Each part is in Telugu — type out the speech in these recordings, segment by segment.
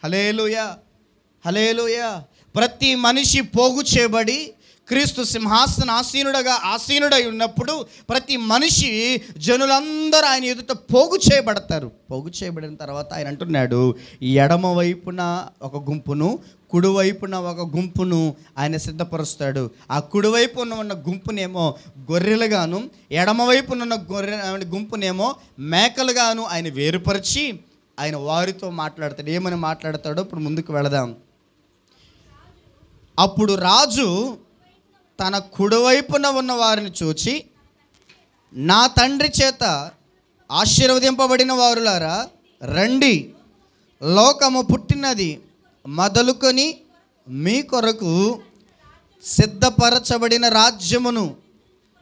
హల్లెలూయా, హల్లెలూయా. ప్రతి మనిషి పోగు చేయబడి క్రీస్తు ఆసీనుడై ఉన్నప్పుడు ప్రతి మనిషి జనులందరూ ఆయన ఎదుట పోగు చేయబడతారు. పోగు చేయబడిన తర్వాత ఆయన అంటున్నాడు, ఎడమ వైపున ఒక గుంపును, కుడివైపున ఒక గుంపును ఆయన సిద్ధపరుస్తాడు. ఆ కుడివైపున ఉన్న గుంపునేమో గొర్రెలుగాను, ఎడమవైపున ఉన్న గుంపునేమో మేకలుగాను ఆయన వేరుపరిచి ఆయన వారితో మాట్లాడతాడు. ఏమని మాట్లాడతాడో ఇప్పుడు ముందుకు వెళదాం. అప్పుడు రాజు తన కుడివైపున ఉన్న వారిని చూచి, నా తండ్రి చేత ఆశీర్వదింపబడిన వారులారా రండి, లోకము పుట్టినది మొదలుకొని మీ కొరకు సిద్ధపరచబడిన రాజ్యమును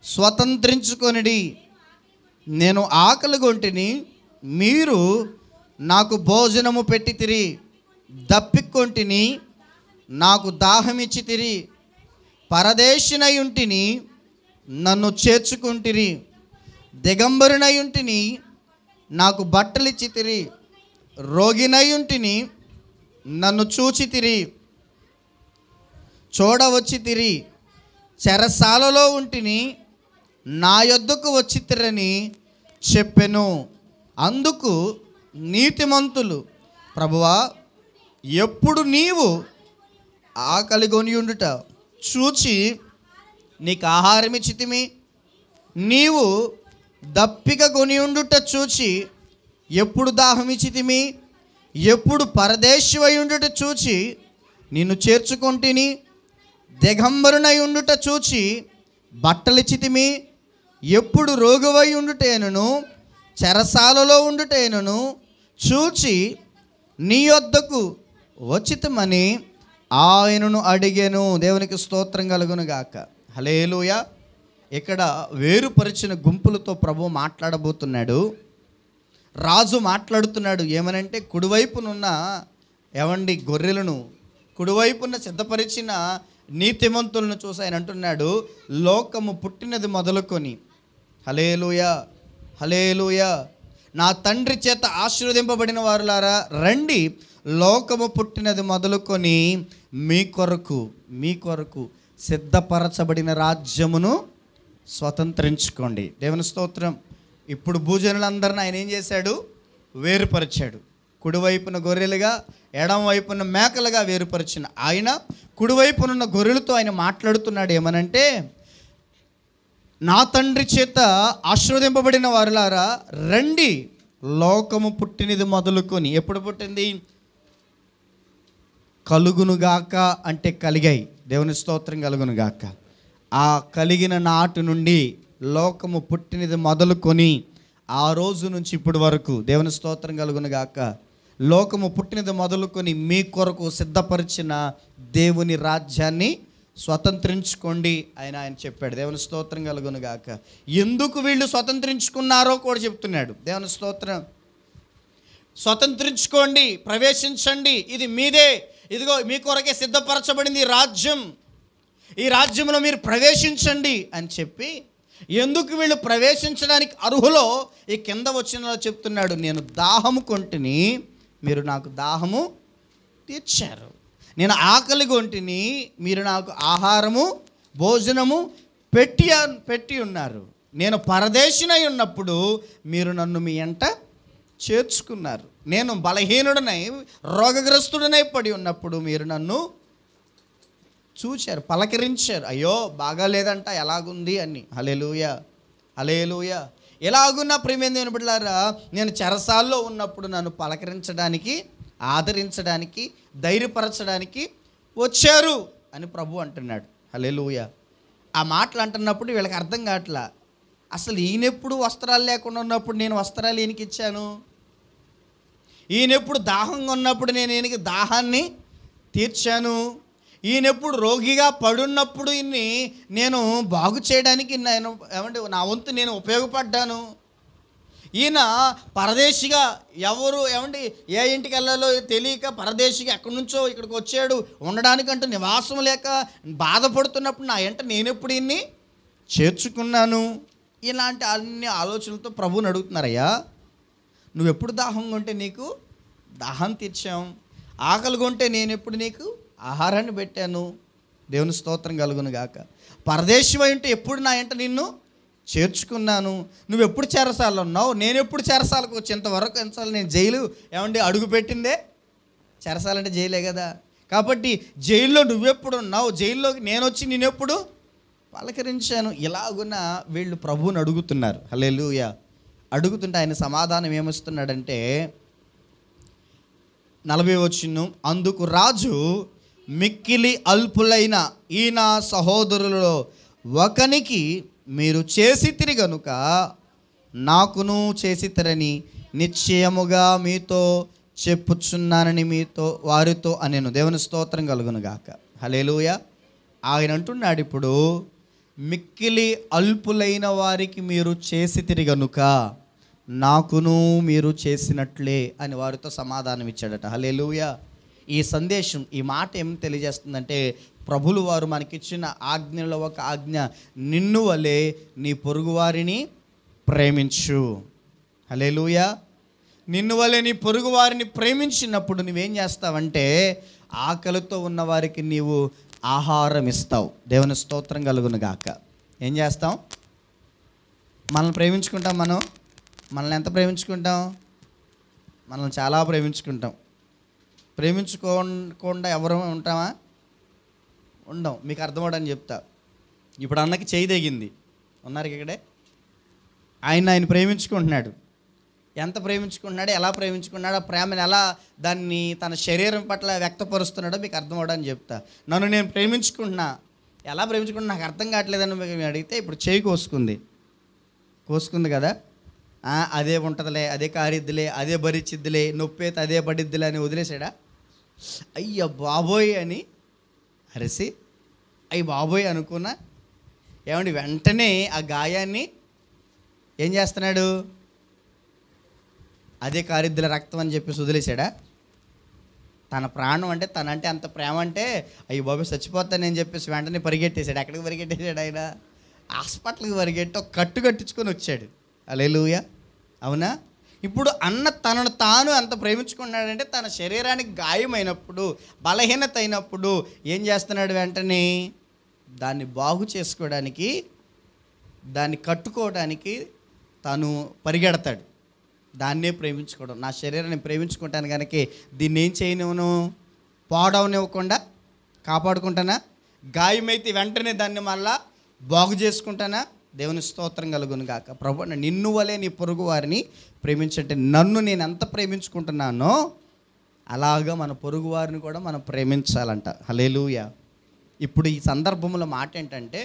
స్వతంత్రించుకొనిడి. నేను ఆకలిగొంటిని, మీరు నాకు భోజనము పెట్టితిరి, దప్పికొంటిని, నాకు దాహమిచ్చితిరి, పరదేశినై ఉంటిని, నన్ను చేర్చుకుంటిరి, దిగంబరునై ఉంటిని, నాకు బట్టలిచ్చితిరి, రోగినై ఉంటిని, నన్ను చూచితిరి, చూడవచ్చితిరి, చెరసాలలో ఉంటిని, నా యొద్దకు వచ్చితిరని చెప్పెను. అందుకు నీతిమంతులు, ప్రభువా, ఎప్పుడు నీవు ఆకలి కొని ఉండుట చూచి నీకు ఆహారం ఇచ్చితిమి, నీవు దప్పిక కొని ఉండుట చూచి ఎప్పుడు దాహం ఇచ్చితిమి, ఎప్పుడు పరదేశివై ఉండుట చూచి నిన్ను చేర్చుకొంటిని, దిగంబరునై ఉండుట చూచి బట్టలిచ్చితిమి, ఎప్పుడు రోగువై ఉండుటేనను చెరసాలలో ఉండుటేనను చూచి నీ యొద్దకు వచ్చితమని ఆయనను అడిగెను. దేవునికి స్తోత్రం కలుగును గాక. హల్లెలూయా. ఇక్కడ వేరుపరిచిన గుంపులతో ప్రభు మాట్లాడబోతున్నాడు. రాజు మాట్లాడుతున్నాడు. ఏమనంటే, కుడివైపునున్న గొర్రెలను, కుడివైపున సిద్ధపరిచిన నీతిమంతులను చూసి ఆయన అంటున్నాడు, లోకము పుట్టినది మొదలుకొని, హల్లెలూయా, హల్లెలూయా, నా తండ్రి చేత ఆశీర్వదింపబడిన వారులారా రండి, లోకము పుట్టినది మొదలుకొని మీ కొరకు సిద్ధపరచబడిన రాజ్యమును స్వతంత్రించుకోండి. దేవుని స్తోత్రం. ఇప్పుడు భూజనులందరిని ఆయన ఏం చేశాడు? వేరుపరిచాడు. కుడివైపున గొర్రెలుగా, ఎడమ వైపున మేకలుగా వేరుపరిచిన ఆయన కుడివైపునున్న గొర్రెలతో ఆయన మాట్లాడుతున్నాడు. ఏమనంటే, నా తండ్రి చేత ఆశీర్వదింపబడిన వారులారా రండి, లోకము పుట్టినది మొదలుకొని. ఎప్పుడు పుట్టింది? కలుగునుగాక అంటే కలిగాయి. దేవుని స్తోత్రం కలుగునుగాక. ఆ కలిగిన నాటి నుండి లోకము పుట్టినది మొదలుకొని ఆ రోజు నుంచి ఇప్పటి వరకు, దేవుని స్తోత్రం కలుగునుగాక, లోకము పుట్టినది మొదలుకొని మీ కొరకు సిద్ధపరిచిన దేవుని రాజ్యాన్ని స్వతంత్రించుకోండి ఆయన చెప్పాడు. దేవుని స్తోత్రం కలుగునుగాక. ఎందుకు వీళ్ళు స్వతంత్రించుకున్నారో కూడా చెప్తున్నాడు. దేవుని స్తోత్రం. స్వతంత్రించుకోండి, ప్రవేశించండి, ఇది మీదే, ఇదిగో మీ కొరకే సిద్ధపరచబడింది రాజ్యం, ఈ రాజ్యంలో మీరు ప్రవేశించండి అని చెప్పి, ఎందుకు వీళ్ళు ప్రవేశించడానికి అర్హులో ఈ కింద వచ్చిన చెప్తున్నాడు. నేను దాహము కొంటిని, మీరు నాకు దాహము తీర్చారు, నేను ఆకలి కొంటిని, మీరు నాకు ఆహారము భోజనము పెట్టి ఉన్నారు, నేను పరదేశినై ఉన్నప్పుడు మీరు నన్ను మీ ఎంట చేర్చుకున్నారు, నేను బలహీనుడనై రోగగ్రస్తుడనై పడి ఉన్నప్పుడు మీరు నన్ను చూచారు, పలకరించారు, అయ్యో బాగాలేదంట, ఎలాగుంది అని. హల్లెలూయా, హల్లెలూయా. ఎలాగున్నా ప్రియమైన బిడ్డలారా, నేను చెరసాల్లో ఉన్నప్పుడు నన్ను పలకరించడానికి, ఆదరించడానికి, ధైర్యపరచడానికి వచ్చారు అని ప్రభు అంటున్నాడు. హల్లెలూయా. ఆ మాటలు అంటున్నప్పుడు వీళ్ళకి అర్థం కావట్లా. అసలు ఈయనెప్పుడు వస్త్రాలు లేకుండా ఉన్నప్పుడు నేను వస్త్రాలు ఈయనకి ఇచ్చాను, ఈయనెప్పుడు దాహంగా ఉన్నప్పుడు నేను ఈయనకి దాహాన్ని తీర్చాను, ఈయనెప్పుడు రోగిగా పడున్నప్పుడు ఈయన్ని నేను బాగు చేయడానికి నా వంతు నేను ఉపయోగపడ్డాను. ఈయన పరదేశిగా ఏ ఇంటికి వెళ్ళాలో తెలియక పరదేశిగా ఎక్కడి నుంచో ఇక్కడికి వచ్చాడు, ఉండడానికంటూ నివాసం లేక బాధపడుతున్నప్పుడు నా ఎంట నేనెప్పుడు ఈయన్ని చేర్చుకున్నాను. ఇలాంటి అన్ని ఆలోచనలతో ప్రభువుని అడుగుతున్నారయ్యా, నువ్వెప్పుడు దాహంగా ఉంటే నీకు దాహం తీర్చాం, ఆకలి కొంటే నేను ఎప్పుడు నీకు ఆహారాన్ని పెట్టాను? దేవుని స్తోత్రం కలుగును గాక. పరదేశివై ఉంటే ఎప్పుడు నా ఇంట నిన్ను చేర్చుకున్నాను. నువ్వు ఎప్పుడు చెరసాలలో ఉన్నావు, నేను ఎప్పుడు చెరసాలకు వచ్చి ఇంతవరకు ఎంతసార్లు నేను జైలు ఏమండి అడుగు పెట్టిందే? చెరసాలంటే జైలే కదా. కాబట్టి జైల్లో నువ్వెప్పుడు ఉన్నావు, జైల్లోకి నేను వచ్చి నేనెప్పుడు పలకరించాను. ఇలాగున వీళ్ళు ప్రభువుని అడుగుతున్నారు. హల్లెలూయా. అడుగుతుంటే ఆయన సమాధానం ఏమిస్తున్నాడంటే 40వ వచనం, అందుకు రాజు మిక్కిలి అల్పులైన ఈ నా సహోదరులలో ఒకనికి మీరు చేసితిరి గనుక నాకును చేసితిరని నిశ్చయముగా మీతో చెప్పుచున్నానని వారితో అనెను. దేవుని స్తోత్రం కలుగును గాక. హల్లెలూయా. ఆయన అంటున్నాడు ఇప్పుడు, మిక్కిలి అల్పులైన వారికి మీరు చేసితిరి గనుక నాకును మీరు చేసినట్లే అని వారితో సమాధానం ఇచ్చాడట. హల్లెలూయా. ఈ సందేశం, ఈ మాట ఏం తెలియజేస్తుందంటే, ప్రభులు వారు మనకిచ్చిన ఆజ్ఞలో ఒక ఆజ్ఞ, నిన్ను వలె నీ పొరుగువారిని ప్రేమించు. హల్లెలూయా. నిన్ను వలె నీ పొరుగు వారిని ప్రేమించినప్పుడు నువ్వేం చేస్తావంటే ఆకలితో ఉన్నవారికి నీవు ఆహారం ఇస్తావు. దేవుని స్తోత్రం కలుగును గాక. ఏం చేస్తాం? మనల్ని ప్రేమించుకుంటాం. మనల్ని ఎంత ప్రేమించుకుంటాం? మనల్ని చాలా ప్రేమించుకుంటాం. ప్రేమించుకోకుండా ఎవరు ఉంటామా? ఉండం. మీకు అర్థమవడానికి చెప్తా. ఇప్పుడు అన్నకి చేయి తెగింది, ఉన్నారు ఇక్కడే. ఆయన ప్రేమించుకుంటున్నాడు. ఎంత ప్రేమించుకుంటున్నాడో, ఎలా ప్రేమించుకున్నాడో, ప్రేమను ఎలా దాన్ని తన శరీరం పట్ల వ్యక్తపరుస్తున్నాడో మీకు అర్థం అవడానికి చెప్తా. నన్ను నేను ప్రేమించుకుంటున్నా, ఎలా ప్రేమించుకుంటున్నా నాకు అర్థం కావట్లేదని మీకు అడిగితే, ఇప్పుడు చేయి కోసుకుంది కదా, అదే ఉంటుందిలే, అదే కారిద్దిలే, అదే భరిచ్చిద్దిలే, నొప్పి అయితే అదే పడిద్దిలే అని వదిలేసాడా? అయ్య బాబోయ్ అని అరిసి అయ్యి బాబోయ్ అనుకున్నా ఏమండి, వెంటనే ఆ గాయాన్ని ఏం చేస్తున్నాడు? అదే కారిద్దుల రక్తం అని చెప్పేసి వదిలేశాడా? తన ప్రాణం అంటే తనంటే అంత ప్రేమ అంటే, అయ్యి బాబు చచ్చిపోతానని చెప్పేసి వెంటనే పరిగెట్టేశాడు. ఎక్కడికి పరిగెట్టేశాడు? ఆయన హాస్పిటల్కి పరిగెట్టి ఒక కట్టు కట్టించుకొని వచ్చాడు. హల్లెలూయా. అవునా? ఇప్పుడు అన్న తనను తాను అంత ప్రేమించుకున్నాడంటే, తన శరీరానికి గాయమైనప్పుడు, బలహీనత అయినప్పుడు ఏం చేస్తున్నాడు? వెంటనే దాన్ని బాగు చేసుకోవడానికి, దాన్ని కట్టుకోవడానికి తను పరిగెడతాడు. దాన్నే ప్రేమించుకోవడం. నా శరీరాన్ని ప్రేమించుకుంటాను కనుక దీన్ని ఏం చేయనివ్వను, పాడవనివ్వకుండా కాపాడుకుంటానా? గాయమైతే వెంటనే దాన్ని మళ్ళా బాగు చేసుకుంటానా? దేవుని స్తోత్రం కలుగును గాక. ప్రభు, నిన్ను వలె నీ పొరుగు వారిని ప్రేమించంటే, నన్ను నేను ఎంత ప్రేమించుకుంటున్నానో అలాగా మన పొరుగు వారిని కూడా మనం ప్రేమించాలంట. హల్లెలూయా. ఇప్పుడు ఈ సందర్భంలో మాట ఏంటంటే,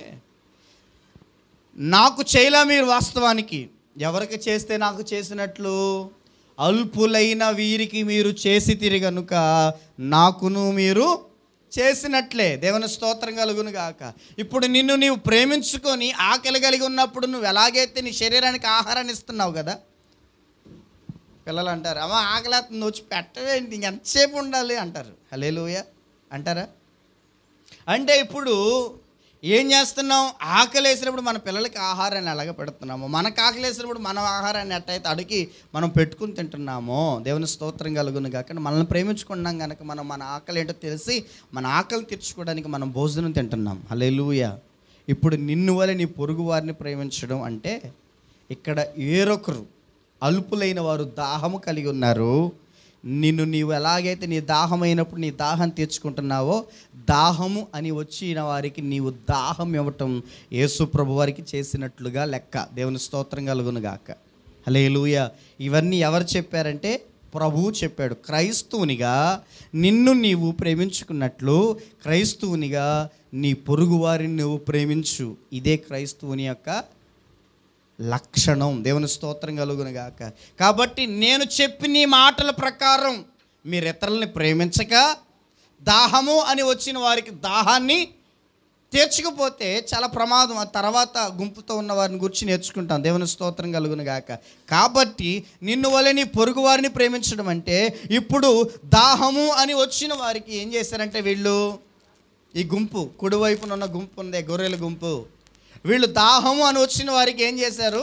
నాకు చేయలా మీరు వాస్తవానికి ఎవరికి చేస్తే నాకు చేసినట్లు, అల్పులైన వీరికి మీరు చేసితిరి గనుక నాకును మీరు చేసినట్లే. దేవుని స్తోత్రం కలుగును గాక. ఇప్పుడు నిన్ను నీవు ప్రేమించుకొని ఆకలి కలిగి ఉన్నప్పుడు నువ్వు ఎలాగైతే నీ శరీరానికి ఆహారాన్ని ఇస్తున్నావు కదా, పిల్లలు అంటారు, అమ్మ ఆకలి వచ్చి పెట్టవేంటి, ఎంతసేపు ఉండాలి అంటారు. హల్లెలూయా అంటారా? అంటే ఇప్పుడు ఏం చేస్తున్నాం? ఆకలి వేసినప్పుడు మన పిల్లలకి ఆహారాన్ని ఎలాగ పెడుతున్నామో, మనకు ఆకలి వేసినప్పుడు మనం ఆహారాన్ని ఎట్టయితే అడిగి మనం పెట్టుకుని తింటున్నామో, దేవుని స్తోత్రం కలుగును కాక. మనల్ని ప్రేమించుకున్నాం కనుక మనం మన ఆకలి ఏంటో తెలిసి మన ఆకలి తీర్చుకోవడానికి మనం భోజనం తింటున్నాం. హల్లెలూయా. ఇప్పుడు నిన్ను వలె నీ పొరుగు వారిని ప్రేమించడం అంటే, ఇక్కడ వేరొకరు అల్పులైన వారు దాహము కలిగి ఉన్నారు. నిన్ను నీవు ఎలాగైతే నీ దాహమైనప్పుడు నీ దాహం తీర్చుకుంటున్నావో, దాహము అని వచ్చిన వారికి నీవు దాహం ఇవ్వటం యేసు ప్రభు వారికి చేసినట్లుగా లెక్క. దేవుని స్తోత్రం కలుగును గాక. హల్లెలూయా. ఇవన్నీ ఎవరు చెప్పారంటే ప్రభువు చెప్పాడు. క్రైస్తవునిగా నిన్ను నీవు ప్రేమించుకున్నట్లు క్రైస్తవునిగా నీ పొరుగు వారిని నువ్వు ప్రేమించు. ఇదే క్రైస్తవుని యొక్క లక్షణం. దేవుని స్తోత్రం కలుగును గాక. కాబట్టి నేను చెప్పిన ఈ మాటల ప్రకారం మీరు ఇతరులని ప్రేమించక, దాహము అని వచ్చిన వారికి దాహాన్ని తీర్చకపోతే చాలా ప్రమాదం. ఆ తర్వాత గుంపుతో ఉన్న వారిని గురించి నేర్చుకుంటాం. దేవుని స్తోత్రం కలుగును గాక. కాబట్టి నిన్ను వలె నీ పొరుగు వారిని ప్రేమించడం అంటే, ఇప్పుడు దాహము అని వచ్చిన వారికి ఏం చేశారంటే, వీళ్ళు ఈ గుంపు కుడివైపున ఉన్న గుంపు ఉందే, గొర్రెల గుంపు, వీళ్ళు దాహము అని వచ్చిన వారికి ఏం చేశారు?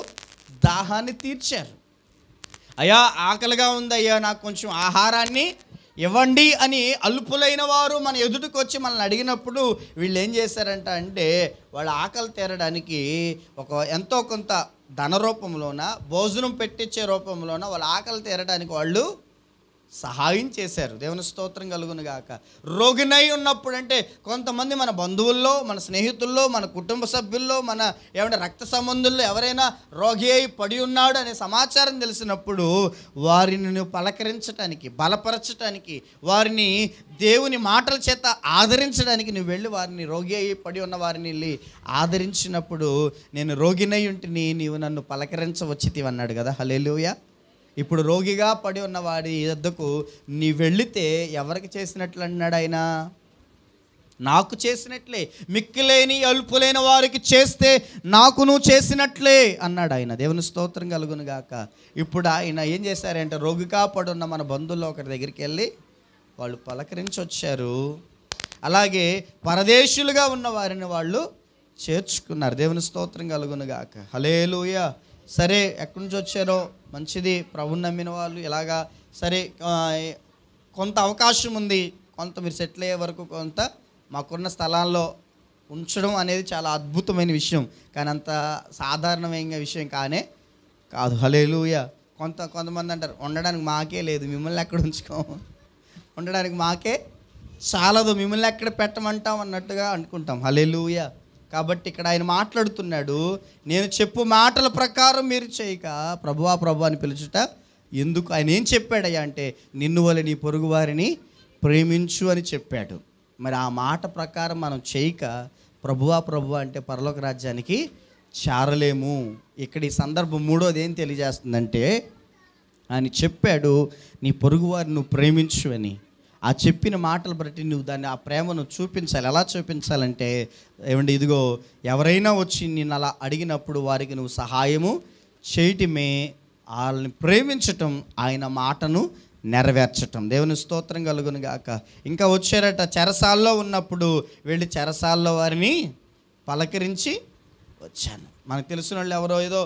దాహాన్ని తీర్చారు. అయ్యా ఆకలిగా ఉంది, అయ్యా నాకు కొంచెం ఆహారాన్ని ఇవ్వండి అని అల్పులైన వారు మన ఎదుటికి వచ్చి మనల్ని అడిగినప్పుడు వీళ్ళు ఏం చేశారంట అంటే వాళ్ళ ఆకలి తీరడానికి ఎంతో కొంత ధన రూపంలోన, భోజనం పెట్టించే రూపంలోన వాళ్ళ ఆకలి తీరడానికి వాళ్ళు సహాయం చేశారు. దేవుని స్తోత్రం కలుగును గాక. రోగినై ఉన్నప్పుడు అంటే కొంతమంది మన బంధువుల్లో, మన స్నేహితుల్లో, మన కుటుంబ సభ్యుల్లో, మన రక్త సంబంధుల్లో ఎవరైనా రోగి అయి పడి ఉన్నాడు అనే సమాచారం తెలిసినప్పుడు వారిని పలకరించడానికి, బలపరచడానికి, వారిని దేవుని మాటల చేత ఆదరించడానికి నువ్వు వెళ్ళి వారిని, రోగి అయి పడి ఉన్న వారిని వెళ్ళి ఆదరించినప్పుడు నేను రోగినై ఉంటిని, నీవు నన్ను పలకరించవచ్చితివి అన్నాడు కదా. హల్లెలూయా. ఇప్పుడు రోగిగా పడి ఉన్న వాడి వద్దకు నీ వెళితే ఎవరికి చేసినట్లు అన్నాడు ఆయన? నాకు చేసినట్లే. మిక్కిలేని అల్పులైన వారికి చేస్తే నాకు నువ్వు చేసినట్లే అన్నాడు ఆయన. దేవుని స్తోత్రం కలుగును గాక. ఇప్పుడు ఆయన ఏం చేశారంటే రోగిగా పడి ఉన్న మన బంధువుల్లో ఒకరి దగ్గరికి వెళ్ళి వాళ్ళు పలకరించి వచ్చారు. అలాగే పరదేశులుగా ఉన్న వారిని వాళ్ళు చేర్చుకున్నారు. దేవుని స్తోత్రం కలుగును గాక. హల్లెలూయా. సరే, ఎక్కడి నుంచి వచ్చారో మంచిది, ప్రభువుని నమ్మిన వాళ్ళు ఇలాగా సరే, కొంత అవకాశం ఉంది, కొంత మీరు సెటిల్ అయ్యే వరకు కొంత మాకున్న స్థలాల్లో ఉంచడం అనేది చాలా అద్భుతమైన విషయం, కానీ అంత సాధారణమైన విషయం కాదు. హల్లెలూయా. కొంతమంది అంటారు ఉండడానికి మాకే లేదు, మిమ్మల్ని ఎక్కడ ఉంచుకోము, ఉండడానికి మాకే చాలదు, మిమ్మల్ని ఎక్కడ పెట్టమంటాం అన్నట్టుగా అనుకుంటాం. హల్లెలూయా. కాబట్టి ఇక్కడ ఆయన మాట్లాడుతున్నాడు, నేను చెప్పు మాటల ప్రకారం మీరు చేయక ప్రభువా ప్రభు అని పిలుచుట ఎందుకు? ఆయన ఏం చెప్పాడయ్యా అంటే నిన్ను వలె నీ పొరుగు వారిని ప్రేమించు అని చెప్పాడు. మరి ఆ మాట ప్రకారం మనం చేయక ప్రభువా ప్రభు అంటే పరలోక రాజ్యానికి చేరలేము. ఇక్కడ ఈ సందర్భం మూడోది ఏం తెలియజేస్తుందంటే ఆయన చెప్పాడు నీ పొరుగు వారిని నువ్వు ప్రేమించు అని. ఆ చెప్పిన మాటలు బట్టి నువ్వు దాన్ని, ఆ ప్రేమను చూపించాలి. ఎలా చూపించాలంటే ఇదిగో ఎవరైనా వచ్చి నిన్ను అలా అడిగినప్పుడు వారికి నువ్వు సహాయము చేయటమే, వాళ్ళని ప్రేమించటం, ఆయన మాటను నెరవేర్చటం. దేవుని స్తోత్రం కలుగును గాక. ఇంకా వచ్చారట, చెరసాల్లో ఉన్నప్పుడు వెళ్ళి చెరసాల్లో వారిని పలకరించి వచ్చాను. మనకు తెలిసిన వాళ్ళు ఎవరో ఏదో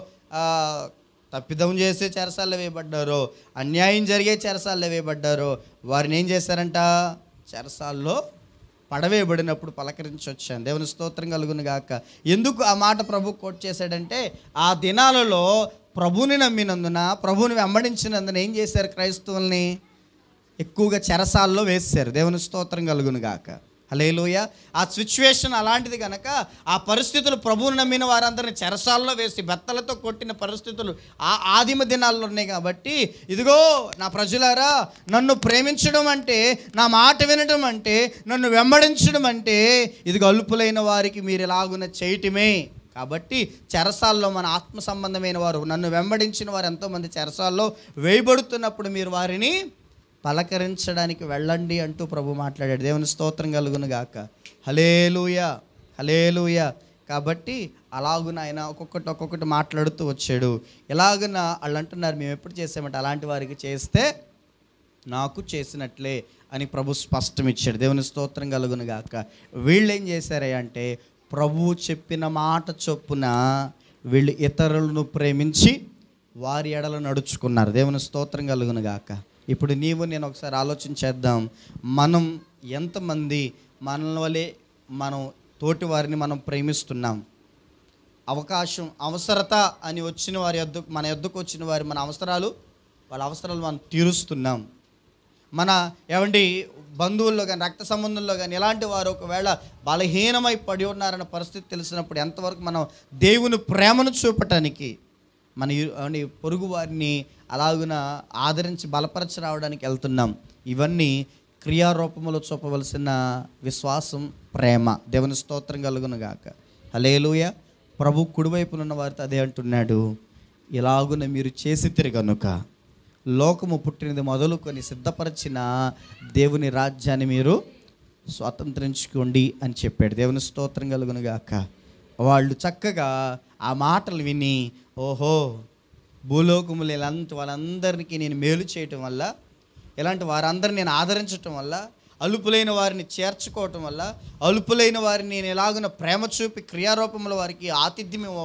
తప్పిదం చేసే చెరసాల్లో వేయబడ్డారో, అన్యాయం జరిగే చెరసాల్లో వేయబడ్డారో వారిని ఏం చేశారంట? చెరసాల్లో పడవేయబడినప్పుడు పలకరించి వచ్చాను. దేవుని స్తోత్రం కలుగును గాక. ఎందుకు ఆ మాట ప్రభు కోట్ చేశాడంటే ఆ దినాలలో ప్రభువుని నమ్మినందున, ప్రభువుని వెంబడించినందున ఏం చేశారు? క్రైస్తవుల్ని ఎక్కువగా చెరసాల్లో వేశారు. దేవుని స్తోత్రం కలుగును గాక. హల్లెలూయా. ఆ సిచ్యువేషన్ అలాంటిది కనుక ఆ పరిస్థితులు ప్రభువుని నమ్మిన వారందరినీ చెరసాల్లో వేసి బెత్తలతో కొట్టిన పరిస్థితులు ఆ ఆదిమ దినాల్లో ఉన్నాయి. కాబట్టి ఇదిగో నా ప్రజలారా, నన్ను ప్రేమించడం అంటే, నా మాట వినడం అంటే, నన్ను వెంబడించడం అంటే ఇదిగో అల్పులైన వారికి మీరు ఎలాగున చేయటమే. కాబట్టి చెరసాల్లో మన ఆత్మ సంబంధమైన వారు, నన్ను వెంబడించిన వారు ఎంతోమంది చెరసాల్లో వేయబడుతున్నప్పుడు మీరు వారిని పలకరించడానికి వెళ్ళండి అంటూ ప్రభు మాట్లాడాడు. దేవుని స్తోత్రం కలుగును గాక. హల్లెలూయా, హల్లెలూయా. కాబట్టి అలాగున ఆయన ఒక్కొక్కటి మాట్లాడుతూ వచ్చాడు. ఎలాగున వాళ్ళు అంటున్నారు, మేము ఎప్పుడు చేసామంటే అలాంటి వారికి చేస్తే నాకు చేసినట్లే అని ప్రభు స్పష్టం ఇచ్చాడు. దేవుని స్తోత్రం కలుగును గాక. వీళ్ళు ఏం చేశారంటే ప్రభువు చెప్పిన మాట చొప్పున వీళ్ళు ఇతరులను ప్రేమించి వారి ఎడల నడుచుకున్నారు. దేవుని స్తోత్రం కలుగును గాక. ఇప్పుడు నీవు నేను ఒకసారి ఆలోచించేద్దాం. మనం ఎంతమంది మన వలె మనం తోటి వారిని మనం ప్రేమిస్తున్నాం? అవసరత అని వచ్చిన వారి మన యొద్దకు వచ్చిన వారి వాళ్ళ అవసరాలు మనం తీరుస్తున్నాం. మన బంధువుల్లో కానీ రక్త సంబంధంలో కానీ ఇలాంటి వారు ఒకవేళ బలహీనమై పడి ఉన్నారన్న పరిస్థితి తెలిసినప్పుడు ఎంతవరకు మనం దేవుని ప్రేమను చూపటానికి మన పొరుగు వారిని అలాగున ఆదరించి బలపరచి రావడానికి వెళ్తున్నాం. ఇవన్నీ క్రియారూపంలో చూపవలసిన విశ్వాసం, ప్రేమ. దేవుని స్తోత్రం కలుగును గాక. హల్లెలూయా. ప్రభు కుడివైపునున్న వారితో అదే అంటున్నాడు, ఇలాగున మీరు చేసి తిరగనుక లోకము పుట్టినది మొదలుకొని సిద్ధపరిచిన దేవుని రాజ్యాన్ని మీరు స్వాతంత్రించుకోండి అని చెప్పాడు. దేవుని స్తోత్రం కలుగును గాక. వాళ్ళు చక్కగా ఆ మాటలు విని, ఓహో భూలోకములు ఇలాంటి వాళ్ళందరికీ నేను మేలు చేయటం వల్ల, ఇలాంటి వారందరిని నేను ఆదరించటం వల్ల, అలుపులైన వారిని చేర్చుకోవటం వల్ల, అలుపులైన వారిని నేను ఎలాగున ప్రేమ చూపి క్రియారూపంలో వారికి ఆతిథ్యమేమో,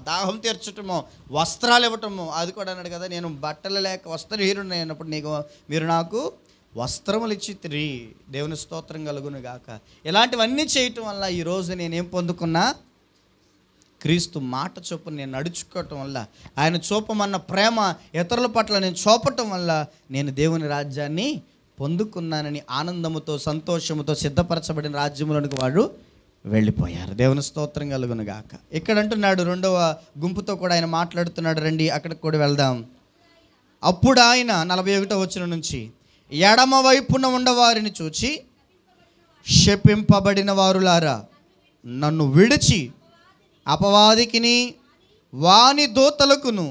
దాహం తీర్చటమో, వస్త్రాలు ఇవ్వటమో, అది కూడా అన్నాడు కదా, నేను బట్టలు లేక వస్త్రహీనుడు అయినప్పుడు మీరు నాకు వస్త్రములు ఇచ్చితిరి. దేవుని స్తోత్రం కలుగును గాక. ఇలాంటివన్నీ చేయటం వల్ల ఈరోజు నేనేం పొందుకున్నా, క్రీస్తు మాట చొప్పున నేను నడుచుకోవటం వల్ల, ఆయన చూపమన్న ప్రేమ ఇతరుల పట్ల నేను చూపటం వల్ల నేను దేవుని రాజ్యాన్ని పొందుకున్నానని ఆనందముతో సంతోషముతో సిద్ధపరచబడిన రాజ్యంలోనికి వాడు వెళ్ళిపోయారు. దేవుని స్తోత్రం కలుగును గాక. ఇక్కడ అంటున్నాడు, రెండవ గుంపుతో కూడా ఆయన మాట్లాడుతున్నాడు. రండి అక్కడికి కూడా వెళ్దాం. అప్పుడు ఆయన 41వ వచనం నుంచి, ఎడమ వైపున ఉండవారిని చూచి, శపింపబడిన వారులారా, నన్ను విడిచి అపవాదికిని వాని దూతలకును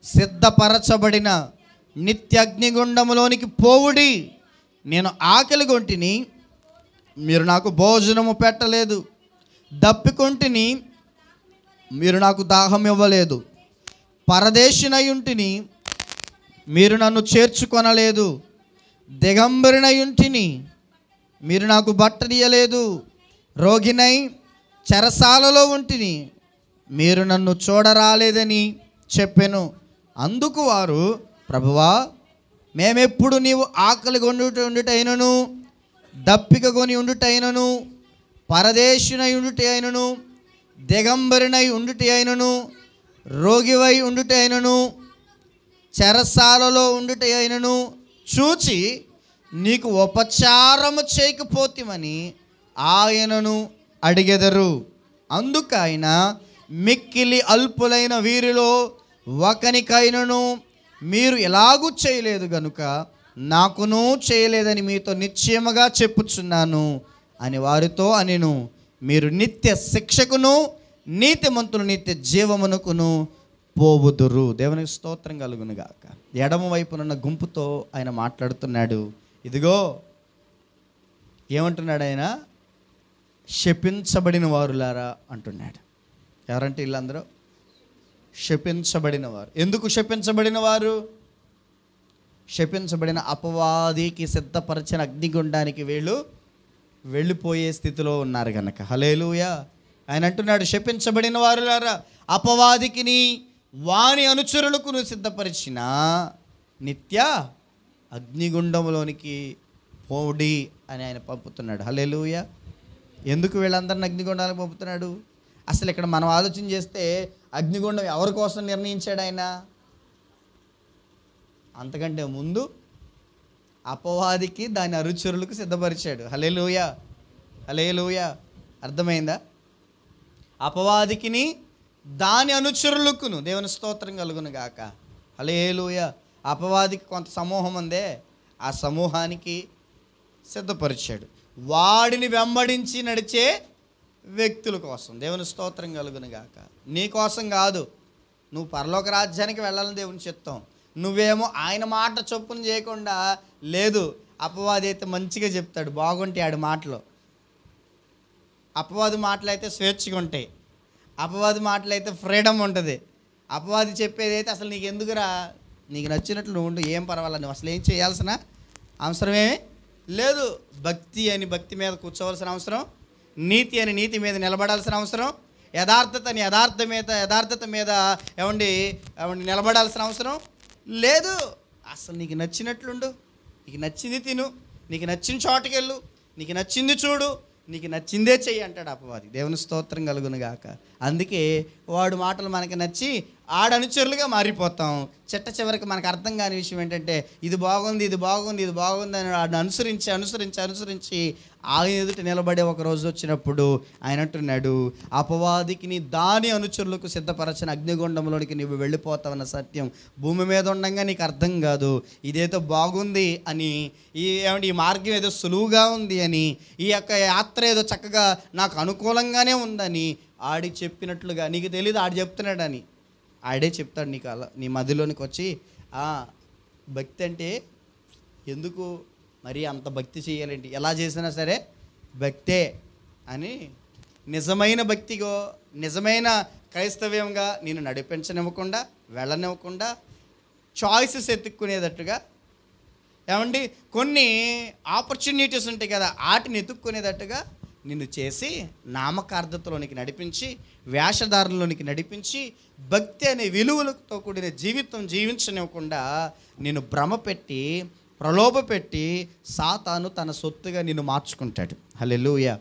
సిద్ధపరచబడిన నిత్యగ్నిగుండములోనికి పోవుడి. నేను ఆకలిగొంటిని, మీరు నాకు భోజనము పెట్టలేదు. దప్పికొంటిని, మీరు నాకు దాహం ఇవ్వలేదు. పరదేశినయుంటిని, మీరు నన్ను చేర్చుకొనలేదు. దిగంబరినయుంటిని, మీరు నాకు బట్టనియలేదు. రోగినై చెరసాలలో ఉంటిని, మీరు నన్ను చూడరాలేదని చెప్పెను. అందుకు వారు, ప్రభువా, మేమెప్పుడు నీవు ఆకలి ఉండుటైనను, దప్పిక కొని ఉండుటైనను, పరదేశునై ఉండుటైనను, దిగంబరినై ఉండుటైనను, రోగివై ఉండుటైనను, చెరసాలలో ఉండుటైనను చూచి నీకు ఉపచారము చేయకపోతిమని ఆయనను అడిగెదరు. అందుకు ఆయన, మిక్కిలి అల్పులైన వీరిలో ఒకనికైనను మీరు ఎలాగూ చేయలేదు గనుక నాకును చేయలేదని మీతో నిశ్చయముగా చెప్పుచున్నాను అని వారితో అనెను. మీరు నిత్య శిక్షకును నీతిమంతులు నిత్య జీవమునకును పోవుదురు. దేవునికి స్తోత్రం కలుగును గాక. ఎడమ వైపునున్న గుంపుతో ఆయన మాట్లాడుతున్నాడు. ఇదిగో ఏమంటున్నాడు ఆయన, శపించబడిన వారులారా అంటున్నాడు. ఎవరంటే వీళ్ళందరూ శపించబడిన వారు. ఎందుకు శపించబడిన వారు? శపించబడిన అపవాదికి సిద్ధపరిచిన అగ్నిగుండానికి వీళ్ళు వెళ్ళిపోయే స్థితిలో ఉన్నారు కనుక. హల్లెలూయా. ఆయన అంటున్నాడు, శపించబడిన వారులారా, అపవాదికిని వాని అనుచరులకు సిద్ధపరిచిన నిత్య అగ్నిగుండంలోనికి పోడి అని ఆయన పంపుతున్నాడు. హల్లెలూయా. ఎందుకు వీళ్ళందరిని అగ్నిగుండానికి పంపుతున్నాడు? అసలు ఇక్కడ మనం ఆలోచన చేస్తే అగ్నిగుండం ఎవరి కోసం నిర్ణయించాడు ఆయన? అంతకంటే ముందు అపవాదికి దాని అనుచరులకు సిద్ధపరిచాడు. హల్లెలూయా, హల్లెలూయా. అర్థమైందా? అపవాదికిని దాని అనుచరులకును, దేవుని స్తోత్రం కలుగును గాక. హల్లెలూయా. అపవాదికి కొంత సమూహం ఉందే, ఆ సమూహానికి సిద్ధపరిచాడు. వాడిని వెంబడించి నడిచే వ్యక్తుల కోసం. దేవుని స్తోత్రం కలుగును గాక. నీ కోసం కాదు, నువ్వు పరలోక రాజ్యానికి వెళ్ళాలని దేవుని చిత్తం. నువ్వేమో ఆయన మాట చొప్పున చేయకుండా, లేదు అపవాది అయితే మంచిగా చెప్తాడు, బాగుంటాయి ఆడి మాటలు. అపవాది మాటలు అయితే స్వేచ్ఛగా ఉంటాయి, అపవాది మాటలు అయితే ఫ్రీడమ్ ఉంటుంది. అపవాది చెప్పేది అయితే అసలు నీకు ఎందుకురా, నీకు నచ్చినట్లు నువ్వు ఉండు, ఏం పర్వాలేదు, నువ్వు అసలు ఏం చేయాల్సిన అవసరమే లేదు. భక్తి అని భక్తి మీద కూర్చోవలసిన అవసరం, నీతి అని నీతి మీద నిలబడాల్సిన అవసరం, యథార్థత అని యథార్థత మీద ఏమండి నిలబడాల్సిన అవసరం లేదు. అసలు నీకు నచ్చినట్లుండు, నీకు నచ్చింది తిను, నీకు నచ్చిన చోటుకి వెళ్ళు, నీకు నచ్చింది చూడు, నీకు నచ్చిందే చెయ్యి అంటాడు అపవాది. దేవుని స్తోత్రం కలుగును గాక. అందుకే వాడు మాటలు మనకి నచ్చి ఆడనుచరులుగా మారిపోతాం. చివరికి మనకు అర్థం కాని విషయం ఏంటంటే, ఇది బాగుంది, ఇది బాగుంది, ఇది బాగుంది అని వాడిని అనుసరించి ఆయన ఎదుట నిలబడే ఒక రోజు వచ్చినప్పుడు ఆయన అంటున్నాడు, అపవాదికి నీ దాని అనుచరులకు సిద్ధపరచిన అగ్నిగుండంలోనికి నువ్వు వెళ్ళిపోతావన్న సత్యం భూమి మీద ఉండగా నీకు అర్థం కాదు. ఇదేదో బాగుంది అని, ఈ మార్గం ఏదో సులువుగా ఉంది అని, ఈ యొక్క యాత్ర ఏదో చక్కగా నాకు అనుకూలంగానే ఉందని ఆడి చెప్పినట్లుగా నీకు తెలియదు, ఆడు చెప్తున్నాడని. ఆడే చెప్తాడు నీకు అలా నీ మధ్యలోనికి వచ్చి, భక్తి అంటే ఎందుకు మరి అంత భక్తి చేయాలండి, ఎలా చేసినా సరే భక్తే అని నిజమైన భక్తిగో నిజమైన క్రైస్తవ్యంగా నేను నడిపించనివ్వకుండా, వెళ్ళనివ్వకుండా, చాయిసెస్ ఎత్తుక్కునేటట్టుగా, ఏమండి కొన్ని ఆపర్చునిటీస్ ఉంటాయి కదా, వాటిని ఎత్తుక్కునేటట్టుగా నిన్ను చేసి నామకార్థతలోనికి నడిపించి, వేషధారణలోనికి నడిపించి, భక్తి అనే విలువలతో కూడిన జీవితం జీవించనివ్వకుండా నిన్ను భ్రమ పెట్టి ప్రలోభపెట్టి సాతాను తన సొత్తుగా నిన్ను మార్చుకుంటాడు. హల్లెలూయా.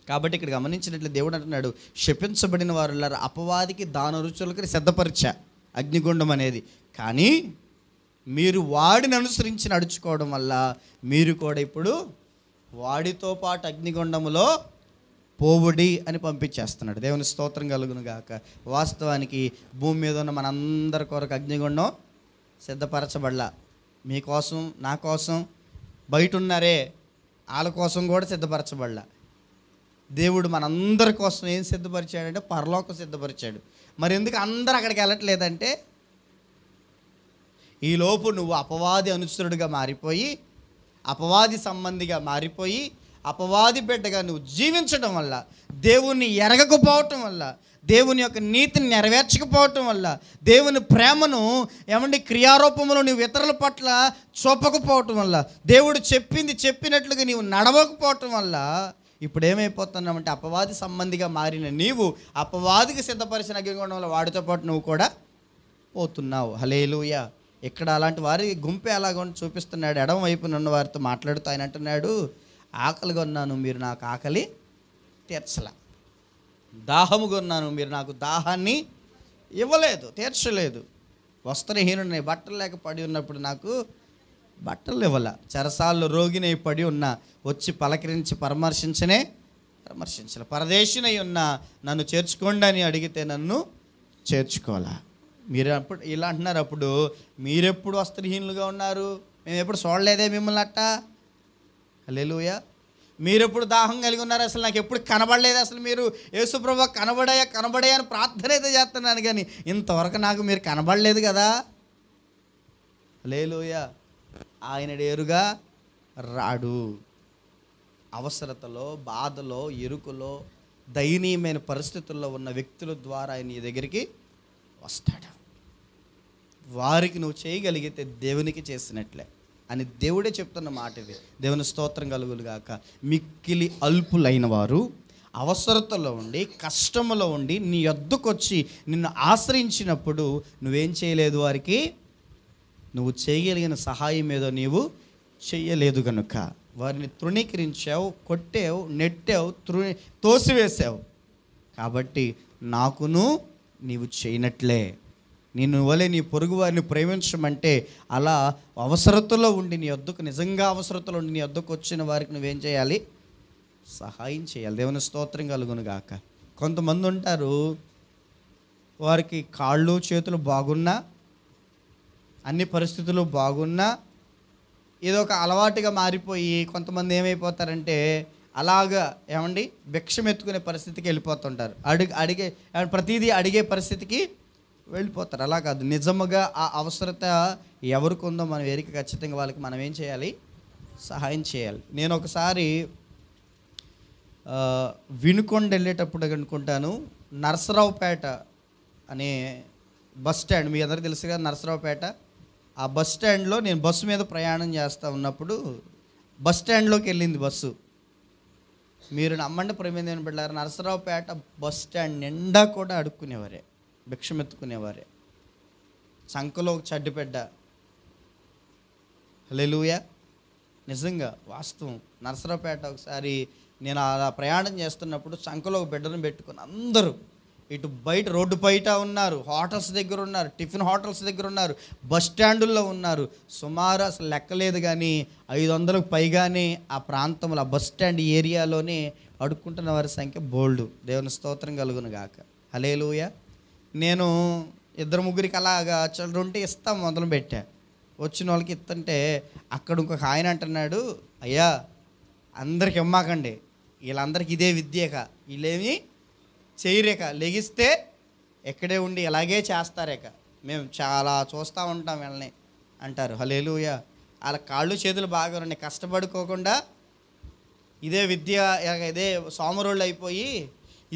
కాబట్టి ఇక్కడ గమనించినట్లు దేవుడు అంటున్నాడు, శపించబడిన వారులారా అపవాదికి దాన రుచులకి సిద్ధపరిచా అగ్నిగుండం అనేది. కానీ మీరు వాడిని అనుసరించి నడుచుకోవడం వల్ల మీరు కూడా ఇప్పుడు వాడితో పాటు అగ్నిగుండములో పోవుడి అని పంపించేస్తున్నాడు. దేవుని స్తోత్రం కలుగును గాక. వాస్తవానికి భూమి మీద ఉన్న మనందరి కొరకు అగ్నిగుండం సిద్ధపరచబడలా. మీకోసం, నా కోసం, బయట ఉన్నారే వాళ్ళ కోసం కూడా సిద్ధపరచబడలా. దేవుడు మనందరి కోసం ఏం సిద్ధపరిచాడంటే పరలోకం సిద్ధపరిచాడు. మరి ఎందుకు అందరూ అక్కడికి వెళ్ళట్లేదంటే, ఈలోపు నువ్వు అపవాది అనుచరుడిగా మారిపోయి, అపవాది సంబంధిగా మారిపోయి, అపవాది బిడ్డగా నువ్వు జీవించడం వల్ల, దేవుణ్ణి ఎరగకపోవటం వల్ల, దేవుని యొక్క నీతిని నెరవేర్చకపోవటం వల్ల, దేవుని ప్రేమను క్రియారూపంలో నువ్వు ఇతరుల పట్ల చూపకపోవటం వల్ల, దేవుడు చెప్పింది చెప్పినట్లుగా నీవు నడవకపోవటం వల్ల ఇప్పుడు ఏమైపోతున్నామంటే అపవాది సంబంధిగా మారిన నీవు అపవాదికి సిద్ధపరిచిన అగ్నిగుండంలో వాడితో పాటు నువ్వు కూడా పోతున్నావు. హల్లెలూయా. ఇక్కడ అలాంటి వారి గుంపే అలాగ చూపిస్తున్నాడు. ఎడమ వైపున ఉన్న వారితో మాట్లాడుతూ ఆయన అంటున్నాడు, ఆకలిగా ఉన్నాను, మీరు నాకు ఆకలి తీర్చలే. దాహముగా ఉన్నాను, మీరు నాకు దాహాన్ని ఇవ్వలేదు, తీర్చలేదు. వస్త్రహీనుడిని, బట్టలు లేక పడి ఉన్నప్పుడు నాకు బట్టలు ఇవ్వాల. చెరసాల్లో రోగినై పడి ఉన్నా వచ్చి పలకరించి పరామర్శించలే. పరదేశినై ఉన్నా నన్ను చేర్చుకోండి అని అడిగితే నన్ను చేర్చుకోవాలా. మీరు అప్పుడు ఇలా అంటున్నారు, అప్పుడు మీరెప్పుడు వస్త్రహీనులుగా ఉన్నారు, మేము ఎప్పుడు చూడలేదే మిమ్మల్ని అట్ట. హల్లెలూయా. మీరెప్పుడు దాహం కలిగి ఉన్నారు, అసలు నాకు ఎప్పుడు కనబడలేదు, అసలు మీరు యేసుప్రభు కనబడాయా అని ప్రార్థన అయితే చేస్తున్నాను, కానీ ఇంతవరకు నాకు మీరు కనబడలేదు కదా. హల్లెలూయా. ఆయన డేరుగా రాడు. అవసరతలో, బాధలో, ఇరుకులో, దయనీయమైన పరిస్థితుల్లో ఉన్న వ్యక్తుల ద్వారా ఆయన నీ దగ్గరికి వస్తాడు. వారికి నువ్వు చేయగలిగితే దేవునికి చేసినట్లే అని దేవుడే చెప్తున్న మాట ఇది. దేవుని స్తోత్రం కలుగును గాక. మిక్కిలి అల్పులైన వారు అవసరతలో ఉండి, కష్టములో ఉండి నీ యొద్దకు వచ్చి నిన్ను ఆశ్రయించినప్పుడు నువ్వేం చేయలేదు, వారికి నువ్వు చేయగలిగిన సహాయం ఏదో నీవు చెయ్యలేదు కనుక వారిని తృణీకరించావు, కొట్టావు, నెట్టావు, తోసివేసావు. కాబట్టి నాకును నీవు చేయనట్లే. నేను వలె నీ పొరుగు వారిని ప్రేమించమంటే అలా అవసరతలో ఉండి నీ వద్దకు, నిజంగా అవసరతలో ఉండి నీ వద్దకు వచ్చిన వారికి నువ్వేం చేయాలి, సహాయం చేయాలి. దేవుని స్తోత్రం కలుగును గాక. కొంతమంది ఉంటారు, వారికి కాళ్ళు చేతులు బాగున్నా, అన్ని పరిస్థితులు బాగున్నా, ఏదో ఒక అలవాటుగా మారిపోయి కొంతమంది ఏమైపోతారంటే అలాగా భిక్షం ఎత్తుకునే పరిస్థితికి వెళ్ళిపోతుంటారు. అడిగే ప్రతిదీ అడిగే పరిస్థితికి వెళ్ళిపోతారు. అలా కాదు, నిజముగా ఆ అవసరత ఎవరికి ఉందో మనం ఎరిగి ఖచ్చితంగా వాళ్ళకి మనం ఏం చేయాలి, సహాయం చేయాలి. నేను ఒకసారి వినుకొండ వెళ్ళేటప్పుడు అనుకుంటాను, నరసరావుపేట అనే బస్ స్టాండ్, మీ అందరికీ తెలుసు కదా నరసరావుపేట. ఆ బస్ స్టాండ్లో నేను బస్సు మీద ప్రయాణం చేస్తూ ఉన్నప్పుడు బస్ స్టాండ్లోకి వెళ్ళింది బస్సు. మీరు నమ్మండి ప్రేమేంద్ర బిడ్డలారా, నరసరావుపేట బస్ స్టాండ్ నిండా కూడా అడుక్కునేవారే, భిక్షమెత్తుకునేవారే. సంకలో ఒక చడ్డిపెడ్డ. హల్లెలూయా. నిజంగా వాస్తవం. నరసరావుపేట ఒకసారి నేను అలా ప్రయాణం చేస్తున్నప్పుడు సంకలో ఒక బిడ్డను పెట్టుకుని అందరూ ఇటు బయట రోడ్డు బయట ఉన్నారు, హోటల్స్ దగ్గర ఉన్నారు, టిఫిన్ హోటల్స్ దగ్గర ఉన్నారు, బస్ స్టాండుల్లో ఉన్నారు. సుమారు అసలు లెక్కలేదు కానీ 500కు పైగానే ఆ ప్రాంతంలో, ఆ బస్ స్టాండ్ ఏరియాలోనే అడుక్కుంటున్న వారి సంఖ్య బోల్డు. దేవుని స్తోత్రం కలుగును గాక. హల్లెలూయా. నేను 2-3 అలాగా ఉంటే ఇస్తాం మొదలు పెట్టా. వచ్చిన వాళ్ళకి ఇస్తుంటే అక్కడ ఇంకొక ఆయన అంటున్నాడు, అయ్యా అందరికి ఇమ్మాకండి, వీళ్ళందరికీ ఇదే విద్యేక, వీళ్ళేమి చేయరేక, లెగిస్తే ఎక్కడే ఉండి ఇలాగే చేస్తారేక, మేము చాలా చూస్తూ ఉంటాం వీళ్ళని అంటారు. హల్లెలూయా. వాళ్ళ కాళ్ళు చేతులు బాగా ఉన్నాయి, కష్టపడుకోకుండా ఇదే విద్య, ఇదే సోమరోళ్ళు అయిపోయి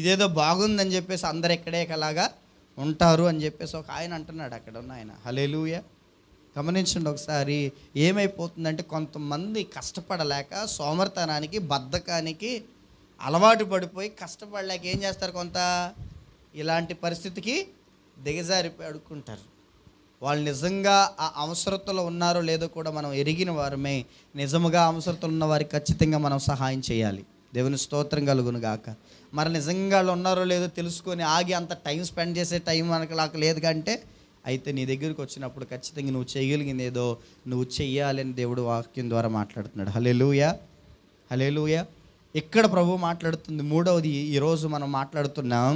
ఇదేదో బాగుందని చెప్పేసి అందరు ఎక్కడేకలాగా ఉంటారు అని చెప్పేసి ఒక ఆయన అంటున్నాడు, అక్కడ ఉన్న ఆయన. హల్లెలూయా. గమనించండి ఒకసారి. ఏమైపోతుందంటే కొంతమంది కష్టపడలేక సోమరితనానికి, బద్ధకానికి అలవాటు పడిపోయి కష్టపడలేక ఏం చేస్తారు, కొంత ఇలాంటి పరిస్థితికి దిగజారిపోయి అడుక్కుంటారు. వాళ్ళు నిజంగా ఆ అవసరతలో ఉన్నారో లేదో కూడా మనం ఎరిగిన వారమే. నిజముగా అవసరతలు ఉన్న వారికి ఖచ్చితంగా మనం సహాయం చేయాలి. దేవుని స్తోత్రం కలుగును గాక. మరి నిజంగా వాళ్ళు ఉన్నారో లేదో తెలుసుకొని ఆగి అంత టైం స్పెండ్ చేసే టైం మనకు నాకు లేదు కంటే, అయితే నీ దగ్గరికి వచ్చినప్పుడు ఖచ్చితంగా నువ్వు చేయగలిగింది ఏదో నువ్వు చెయ్యాలని దేవుడు వాక్యం ద్వారా మాట్లాడుతున్నాడు. హల్లెలూయా, హల్లెలూయా. ఇక్కడ ప్రభు మాట్లాడుతుంది. మూడవది ఈరోజు మనం మాట్లాడుతున్నాం,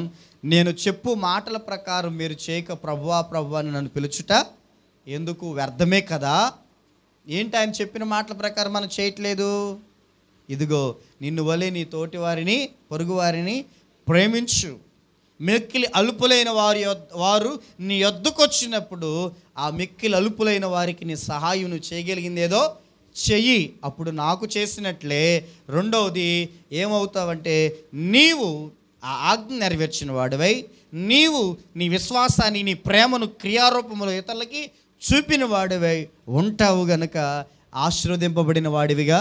నేను చెప్పు మాటల ప్రకారం మీరు చేయక ప్రభువా ప్రభువా అని నన్ను పిలుచుట ఎందుకు, వ్యర్థమే కదా. ఏంటి ఆయన చెప్పిన మాటల ప్రకారం మనం చేయట్లేదు? ఇదిగో నిన్ను వలె నీ తోటి వారిని పొరుగు వారిని ప్రేమించు. మిక్కిలి అలుపులైన వారు నీ యొద్దకు వచ్చినప్పుడు ఆ మిక్కిలి అలుపులైన వారికి నీ సహాయం నువ్వు చేయగలిగింది ఏదో చెయ్యి, అప్పుడు నాకు చేసినట్లే. రెండవది ఏమవుతావంటే, నీవు ఆ ఆజ్ఞ నెరవేర్చిన వాడివై, నీవు నీ విశ్వాసాన్ని నీ ప్రేమను క్రియారూపంలో ఇతరులకి చూపిన వాడివై ఉంటావు గనుక ఆశీర్వదింపబడిన వాడివిగా,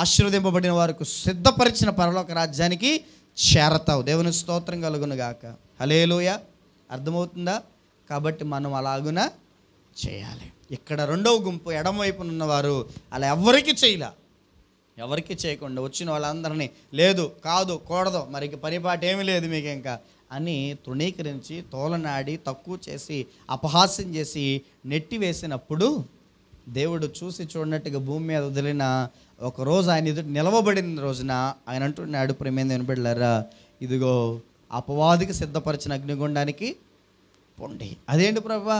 ఆశీర్వదింపబడిన వారికి సిద్ధపరిచిన పరలోక రాజ్యానికి చేరతావు. దేవుని స్తోత్రం కలుగును గాక. హల్లెలూయా. అర్థమవుతుందా? కాబట్టి మనం అలాగున చేయాలి. ఇక్కడ రెండవ గుంపు ఎడమవైపున ఉన్నవారు అలా ఎవరికి చేయకుండా వచ్చిన వాళ్ళందరినీ లేదు కాదు కూడదు మరి పనిపాటు ఏమీ లేదు మీకు ఇంకా అని తృణీకరించి తోలనాడి తక్కువ చేసి అపహాస్యం చేసి నెట్టివేసినప్పుడు దేవుడు చూసి చూడనట్టుగా భూమి మీద వదిలిన ఒకరోజు ఆయన ఎదుట నిలవబడిన రోజున ఆయన అంటున్నాడు, ప్రేమైన వినబడలారా, ఇదిగో అపవాదికి సిద్ధపరిచిన అగ్నిగుండానికి పొండి. అదేంటి ప్రభా,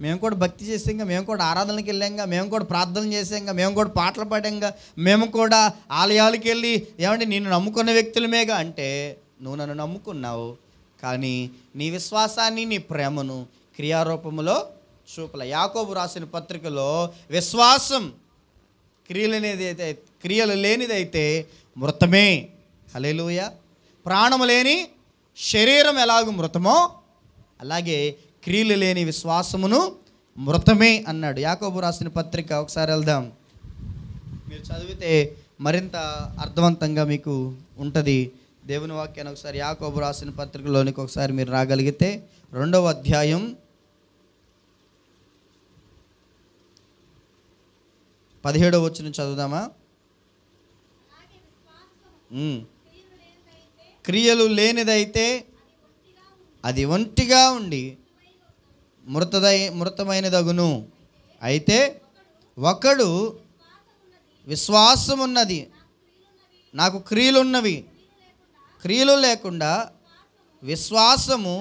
మేము కూడా భక్తి చేసాంగా, మేము కూడా ఆరాధనకి వెళ్ళాంగా, మేము కూడా ప్రార్థన చేసాంగా, మేము కూడా పాటలు పాడాంగా, మేము కూడా ఆలయాలకు వెళ్ళి ఏమంటే నిన్ను నమ్ముకున్న వ్యక్తులమేగా అంటే, నువ్వు నన్ను నమ్ముకున్నావు కానీ నీ విశ్వాసాన్ని నీ ప్రేమను క్రియారూపములో చూపల. యాకోబు రాసిన పత్రికలో విశ్వాసం క్రియలు లేనిదైతే మృతమే. హల్లెలూయా. ప్రాణము లేని శరీరం ఎలాగూ మృతమో అలాగే క్రియలు లేని విశ్వాసమును మృతమే అన్నాడు. యాకోబు రాసిన పత్రిక ఒకసారి వెళ్దాం. మీరు చదివితే మరింత అర్థవంతంగా మీకు ఉంటుంది. దేవుని వాక్యాన్ని ఒకసారి యాకోబు రాసిన పత్రికలోనికి ఒకసారి మీరు రాగలిగితే 2వ అధ్యాయం 17వ వచనం చదువుదామా? క్రియలు లేనిదైతే అది ఒంటిగా ఉండి మృతమైనదగును. అయితే ఒకడు విశ్వాసం ఉన్నది, నాకు క్రియలున్నవి, క్రియలు లేకుండా విశ్వాసము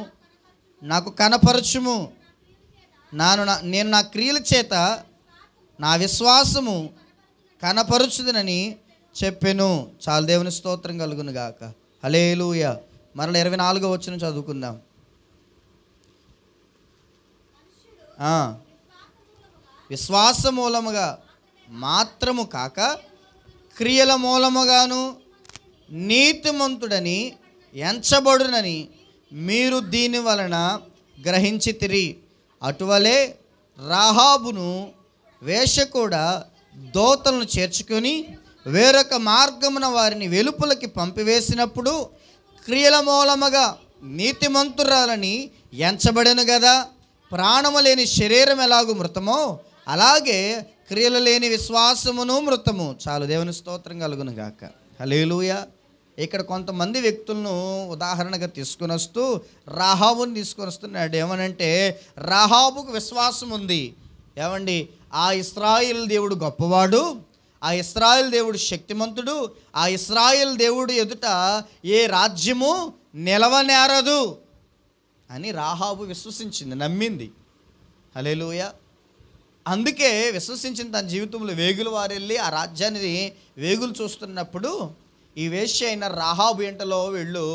నాకు కనపరచుము. నేను నా క్రియల చేత నా విశ్వాసము కనపరుచుదనని చెప్పెను. చాలు. దేవుని స్తోత్రం కలుగును గాక. హల్లెలూయా. మరల 24వ వచనం చదువుకుందాం. విశ్వాస మూలముగా మాత్రము కాక క్రియల మూలముగాను నీతిమంతుడని ఎంచబడునని మీరు దీని వలన గ్రహించితిరి. అటువలే రాహాబును వేశ్య దోతలను చేర్చుకొని వేరొక మార్గమున వారిని వెలుపలకి పంపివేసినప్పుడు క్రియల మూలముగా నీతిమంతురాలని ఎంచబడెను కదా. ప్రాణము లేని శరీరం ఎలాగూ మృతమో అలాగే క్రియలు లేని విశ్వాసమును మృతము. చాలు. దేవుని స్తోత్రం కలుగును గాక. హల్లెలూయా. ఇక్కడ కొంతమంది వ్యక్తులను ఉదాహరణగా తీసుకొని వస్తూ రాహాబుని తీసుకొని వస్తున్నాడు. ఏమనంటే, రాహాబుకు విశ్వాసం ఉంది. ఏమండి, ఆ ఇశ్రాయేలు దేవుడు గొప్పవాడు, ఆ ఇశ్రాయేలు దేవుడు శక్తిమంతుడు, ఆ ఇశ్రాయేలు దేవుడు ఎదుట ఏ రాజ్యము నిలవనేరదు అని రాహాబు విశ్వసించింది, నమ్మింది. హల్లెలూయా. అందుకే విశ్వసించిన తన జీవితంలో వేగులు వారు వెళ్ళి ఆ రాజ్యాన్ని వేగులు చూస్తున్నప్పుడు ఈ వేశ్య అయిన రాహాబు ఎంటలో వీళ్ళు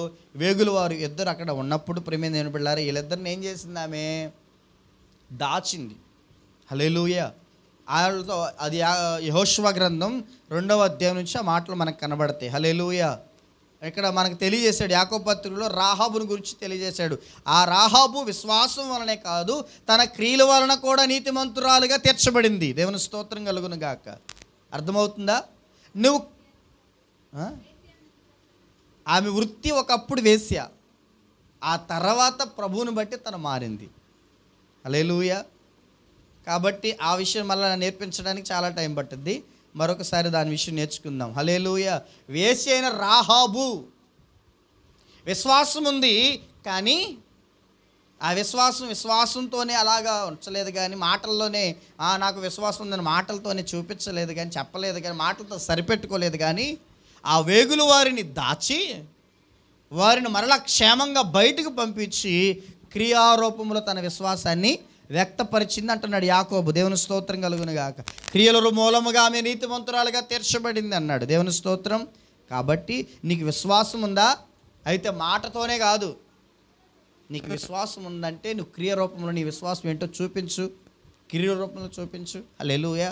వేగులు వారు ఇద్దరు అక్కడ ఉన్నప్పుడు ప్రేమ వినబడ్డారు. వీళ్ళిద్దరిని ఏం చేసింది? ఆమె దాచింది. హల్లెలూయా. వాళ్ళతో అది యెహోషువ గ్రంథం 2వ అధ్యాయం నుంచి ఆ మాటలు మనకు కనబడతాయి. హల్లెలూయా. ఇక్కడ మనకు తెలియజేశాడు, యాకోబు పత్రికలో రాహాబుని గురించి తెలియజేశాడు. ఆ రాహాబు విశ్వాసం వలనే కాదు తన క్రియల వలన కూడా నీతిమంతురాలుగా తీర్చబడింది. దేవుని స్తోత్రం కలుగును గాక. అర్థమవుతుందా? నువ్వు ఆమె వృత్తి ఒకప్పుడు వేశ్య, ఆ తర్వాత ప్రభువుని బట్టి తను మారింది. హల్లెలూయా. కాబట్టి ఆ విషయం మళ్ళీ నేర్పించడానికి చాలా టైం పట్టుద్ది. మరొకసారి దాని విషయం నేర్చుకుందాం. హల్లెలూయా. వేశ్య అయిన రాహాబు విశ్వాసం ఉంది, కానీ ఆ విశ్వాసంతోనే అలాగా ఉంచలేదు, కానీ మాటల్లోనే నాకు విశ్వాసం ఉందని మాటలతోనే చూపించలేదు, కానీ చెప్పలేదు, కానీ మాటలతో సరిపెట్టుకోలేదు, కానీ ఆ వేగులు వారిని దాచి వారిని మరలా క్షేమంగా బయటకు పంపించి క్రియారూపంలో తన విశ్వాసాన్ని వ్యక్తపరిచింది అంటున్నాడు యాకోబు. దేవుని స్తోత్రం కలుగును గాక. క్రియల మూలముగా ఆమె నీతిమంతురాలుగా తీర్చబడింది అన్నాడు. దేవుని స్తోత్రం. కాబట్టి నీకు విశ్వాసం ఉందా? అయితే మాటతోనే కాదు, నీకు విశ్వాసం ఉందంటే నువ్వు క్రియ రూపంలో నీ విశ్వాసం ఏంటో చూపించు, క్రియ రూపంలో చూపించు. హల్లెలూయా.